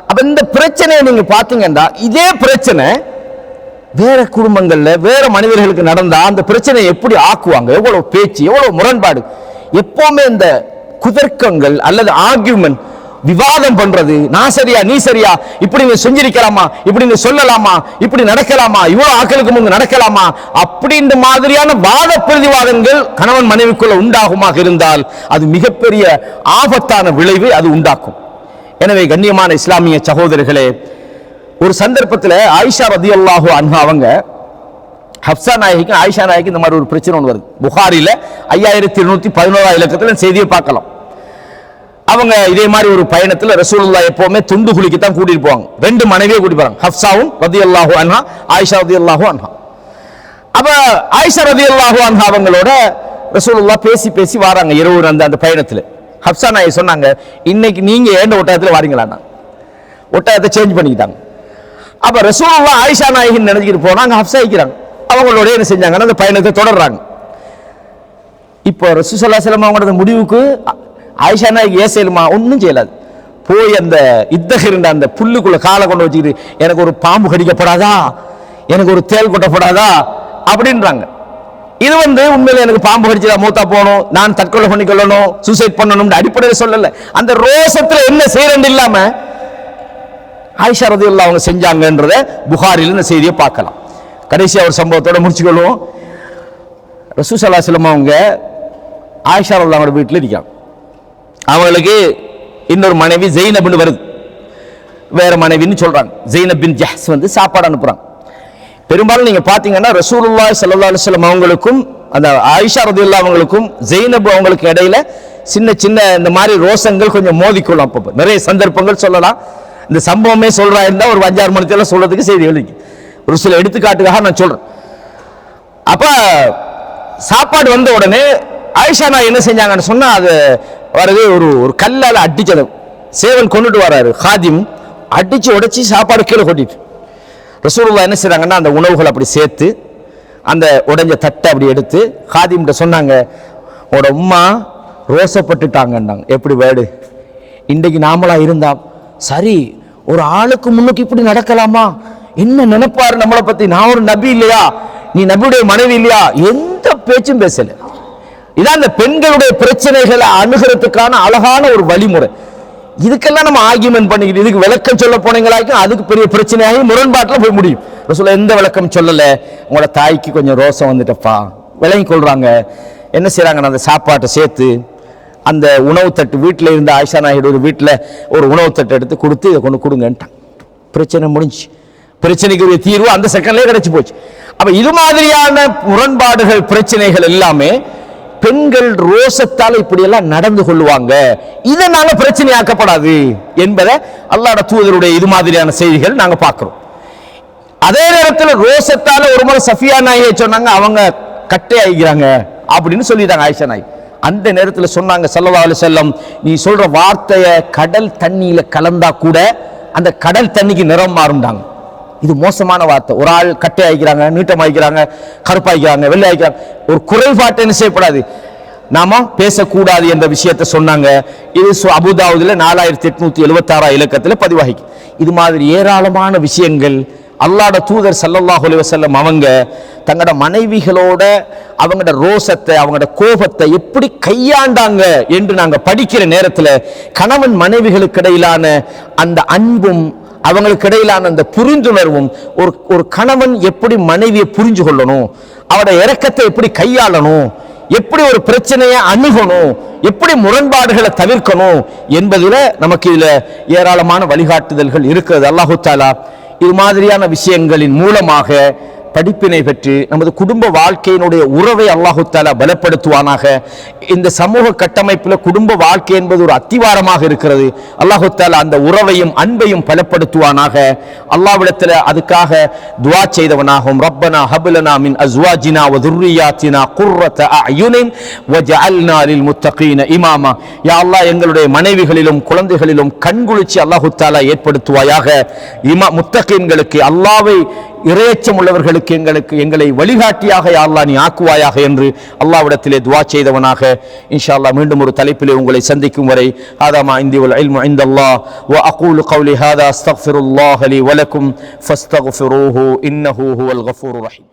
அப்ப இந்த பிரச்சனையை நீங்க பாத்தீங்கன்னா இதே பிரச்சனை வேற குடும்பங்கள்ல வேற மனிதர்களுக்கு நடந்தா அந்த பிரச்சனையை எப்படி ஆக்குவாங்க, எவ்வளவு பேச்சு, எவ்வளவு முரண்பாடு. எப்பவுமே இந்த குதர்க்கங்கள் அல்லது ஆர்கியூமெண்ட், விவாதம் பண்றது, நான் சரியா நீ சரியா, இப்படி நீ செஞ்சிருக்கலாமா, இப்படி நீ சொல்லலாமா, இப்படி நடக்கலாமா, இவ்வளவு ஆட்களுக்கு முன்பு நடக்கலாமா, அப்படின்ற மாதிரியான வாத பிரதிவாதங்கள் கணவன் மனைவிக்குள்ள உண்டாகுமாக இருந்தால் அது மிகப்பெரிய ஆபத்தான விளைவை அது உண்டாக்கும். எனவே கண்ணியமான இஸ்லாமிய சகோதரர்களே, ஒரு சந்தர்ப்பத்தில் ஆயிஷா ரதியல்லாஹு அன்ஹா அவங்க ஹப்சா நாயகிக்கு ஆயிஷா நாயகி இந்த மாதிரி ஒரு பிரச்சனை ஒன்று வருது. புகாரில 5211 இலக்கத்துல செய்தியை பார்க்கலாம். அவங்க இதே மாதிரி ஒரு பயணத்தில் ரசூலுல்லாஹ் எப்பவுமே துண்டு குளிக்கு தான் கூட்டிட்டு போவாங்க. 2 மனைவியை கூட்டி போறாங்க, ஹப்சாவும் ரதியல்லாஹு அன்ஹா, ஆயிஷா ரதியல்லாஹு அன்ஹா. அப்ப ஆயிஷா ரதியல்லாஹு அன்ஹா அவங்களோட ரசூலுல்லாஹ் பேசி பேசி வராங்க இரவு அந்த பயணத்தில். ஹப்சா நாயகி சொன்னாங்க, இன்னைக்கு நீங்க ஏண்ட ஒட்டகத்தில் வாரீங்களா, ஒட்டகத்தை சேஞ்ச் பண்ணிக்கிட்டாங்க. அப்ப ரசூலுல்லாஹ் ஆயிஷா நாயகி நினைச்சிட்டு போனாங்க, ஹப்சா இருக்கிறாங்க, அவங்களோட என்ன செஞ்சாங்கன்னா அந்த பயணத்தை தொடர்றாங்க. இப்போ ரசூல் ஸல்லல்லாஹு அலைஹி வஸல்லம் அவங்களோட முடிவுக்கு ஆயிஷா நாயகி ஏசலுமா ஒன்றும் செய்யலாது. போய் அந்த இத்தகிருந்த அந்த புல்லுக்குள்ள காலை கொண்டு வச்சுக்கிட்டு எனக்கு ஒரு பாம்பு கடிக்கப்படாதா, எனக்கு ஒரு தேல் கொட்டப்படாதா அப்படின்றாங்க. இது உண்மையில எனக்கு பாம்பு கடிச்சதா மூத்தா போகணும், நான் தற்கொலை பண்ணிக்கொள்ளணும், சூசைட் பண்ணணும் அடிப்படையில் சொல்லல. அந்த ரோசத்துல என்ன செய்யறது இல்லாம ஆயிஷா ரலியல்லாஹு அவங்க செஞ்சாங்கன்றத புகாரில் இந்த செய்தியை பார்க்கலாம். கடைசியா ஒரு சம்பவத்தோட முடிச்சுக்கொள்வோம். ரசூல் ஸல்லல்லாஹு அலைஹி வஸல்லம் அவங்க ஆயிஷா ரலியல்லாஹு அவங்க வீட்டில் இருக்காங்க. அவங்களுக்கு இன்னொரு மனைவி ஜெயினப்னு வருது, வேற மனைவின்னு சொல்றாங்க. ஜெயினப் பின் ஜஹ்ஸ் சாப்பாடு அனுப்புறாங்க. பெரும்பாலும் நீங்க பாத்தீங்கன்னா ரசூலுல்லாஹி ஸல்லல்லாஹு அலைஹி வஸல்லம் அவங்களுக்கும் அந்த ஆயிஷா ரலியல்லாஹு அவங்களுக்கும் ஜெயினப் அவங்களுக்கு இடையில சின்ன சின்ன இந்த மாதிரி ரோசங்கள் கொஞ்சம் மோதிக்கொள்ளும். அப்பப்போ நிறைய சந்தர்ப்பங்கள் சொல்லலாம். இந்த சம்பவமே சொல்றா இருந்தா ஒரு 5-6 மணி நேரம் சொல்றதுக்கு செய்திகள் இருக்கு. ஒரு சில எடுத்துக்காட்டுக்காக நான் சொல்றேன். அப்ப சாப்பாடு வந்த உடனே ஆயிஷா நான் என்ன செஞ்சாங்கன்னு சொன்னா, அது வரவே ஒரு கல்லால அடிச்சது சேவன் கொண்டுட்டு வராரு, ஹாதிம் அடிச்சு உடைச்சி சாப்பாடு கீழே கொட்டிட்டு ரசூலுல்லாஹ் என்ன செய்றாங்கன்னா அந்த உணவுகள் அப்படி சேர்த்து அந்த உடைஞ்ச தட்டை அப்படி எடுத்து ஹாதிம்கிட்ட சொன்னாங்க, உன்னோட உம்மா ரோசப்பட்டுட்டாங்கன்னாங்க. எப்படி வேடு, இன்றைக்கு நாமளா இருந்தா சரி ஒரு ஆளுக்கு முன்னுக்கு இப்படி நடக்கலாமா, என்ன நினைப்பாரு நம்மளை பத்தி, நான் ஒரு நபி இல்லையா, நீ நபியுடைய மனைவி இல்லையா, எந்த பேச்சும் பேசல. இதான் இந்த பெண்களுடைய பிரச்சனைகளை அணுகிறதுக்கான அழகான ஒரு வழிமுறை. இதுக்கெல்லாம் நம்ம ஆர்கியூமெண்ட் பண்ணிக்கிட்டு இதுக்கு விளக்கம் சொல்ல போனீங்களாக்கும் அதுக்கு பெரிய பிரச்சனையாகி முரண்பாட்டில் போய் முடியும். ரசூலுல்லாஹ் எந்த விளக்கம் சொல்லல, உங்களோட தாய்க்கு கொஞ்சம் ரோசம் வந்துட்டப்பா விளங்கி கொள்றாங்க. என்ன செய்யறாங்க, அந்த சாப்பாட்டை சேர்த்து அந்த உணவு தட்டு வீட்டில் இருந்த ஆயிஷா நாயுடு ஒரு வீட்டில் ஒரு உணவு தட்டு எடுத்து கொடுத்து இதை கொண்டு கொடுங்கன்ட்டான். பிரச்சனை முடிஞ்சு, பிரச்சனைக்குரிய தீர்வு அந்த செகண்ட்லேயே கிடைச்சி போச்சு. அப்ப இது மாதிரியான முரண்பாடுகள் பிரச்சனைகள் எல்லாமே பெண்கள் ரோசத்தால் இப்படியெல்லாம் நடந்து கொள்வாங்க, இதனால பிரச்சனையாக்கப்படாது என்பதை அல்லாஹ்வுடைய தூதருடைய இது மாதிரியான செய்திகள் நாங்க பார்க்கிறோம். அதே நேரத்தில் ரோசத்தால ஒரு முறை சஃபியா நாயை சொன்னாங்க, அவங்க கட்டை ஆகிக்கிறாங்க அப்படின்னு சொல்லிட்டாங்க ஆயிஷா நாய். அந்த நேரத்தில் சொன்னாங்க ஸல்லல்லாஹு அலைஹி வஸல்லம், நீ சொல்ற வார்த்தையை கடல் தண்ணியில கலந்தா கூட அந்த கடல் தண்ணிக்கு நிறம் மாறும்டாங்க. இது மோசமான வார்த்தை. ஒரு ஆள் கட்டை ஆகிக்கிறாங்க, நீட்டம் ஆகிக்கிறாங்க, கருப்பாய்க்கிறாங்க, வெள்ளை ஆகிக்கிறாங்க, ஒரு குறைபாட்டை என்ன செய்யப்படாது, நாம பேசக்கூடாது என்ற விஷயத்தை சொன்னாங்க. இது அபூதாவுதுல 4876 இலக்கத்தில் பதிவாகி. இது மாதிரி ஏராளமான விஷயங்கள் அல்லாஹ்வுடைய தூதர் ஸல்லல்லாஹு அலைஹி வஸல்லம் அவங்க தங்களோட மனைவிகளோட அவங்களோட ரோசத்தை அவங்களோட கோபத்தை எப்படி கையாண்டாங்க என்று நாங்க படிக்கிற நேரத்தில் கணவன் மனைவிகளுக்கு இடையிலான அந்த அன்பும் அவங்களுக்கு இடையிலான அந்த புரிந்துணர்வும், ஒரு கணவன் எப்படி மனைவியை புரிஞ்சு கொள்ளணும், அவருடைய இரக்கத்தை எப்படி கையாளணும், எப்படி ஒரு பிரச்சனையை அணுகணும், எப்படி முரண்பாடுகளை தவிர்க்கணும் என்பதில் நமக்கு இதுல ஏராளமான வழிகாட்டுதல்கள் இருக்கிறது. அல்லாஹு தஆலா இது மாதிரியான விஷயங்களின் மூலமாக படிப்பினை பெற்று நமது குடும்ப வாழ்க்கையினுடைய உறவை அல்லாஹு தஆலா பலப்படுத்துவானாக. இந்த சமூக கட்டமைப்பில் குடும்ப வாழ்க்கை என்பது ஒரு அத்திவாரமாக இருக்கிறது. அல்லாஹு தஆலா அந்த உறவையும் அன்பையும் பலப்படுத்துவானாக. அல்லாஹ்விடத்தில் அதுக்காக துஆ செய்தவனாகவும், ரப்பனா ஹப்லனா மின் அஸ்வாஜினா வ துர்ரியாத்தினா குர்ரத அயுனின் வஜஅல்னா லில் முத்தகீன இமாமா. யா அல்லாஹ், எங்களுடைய மனைவிகளிலும் குழந்தைகளிலும் கண்குளிர்ச்சி அல்லாஹு தஆலா ஏற்படுத்துவாயாக. முத்தகீன்களுக்கு, அல்லாஹ்வை இறையச்சம் உள்ளவர்களுக்கு நேர்வழிக்கு எங்களை வழிகாட்டியாக யா அல்லாஹ் நீ ஆக்குவாயாக என்று அல்லாஹ்விடத்திலே துஆ செய்தவனாக இன்ஷா அல்லாஹ் மீண்டும் ஒரு தலைப்பிலே உங்களை சந்திக்கும் வரை ஹாதா மா இந்தி வல் இல்மு இன்தல்லாஹ் வ அகூலு கௌலி ஹாதா அஸ்தக்ஃபிருல்லாஹ லி வ லக்கும் ஃபஸ்தக்ஃபிரூஹு இன்னஹு ஹுவல் கஃபூருர் ரஹீம்.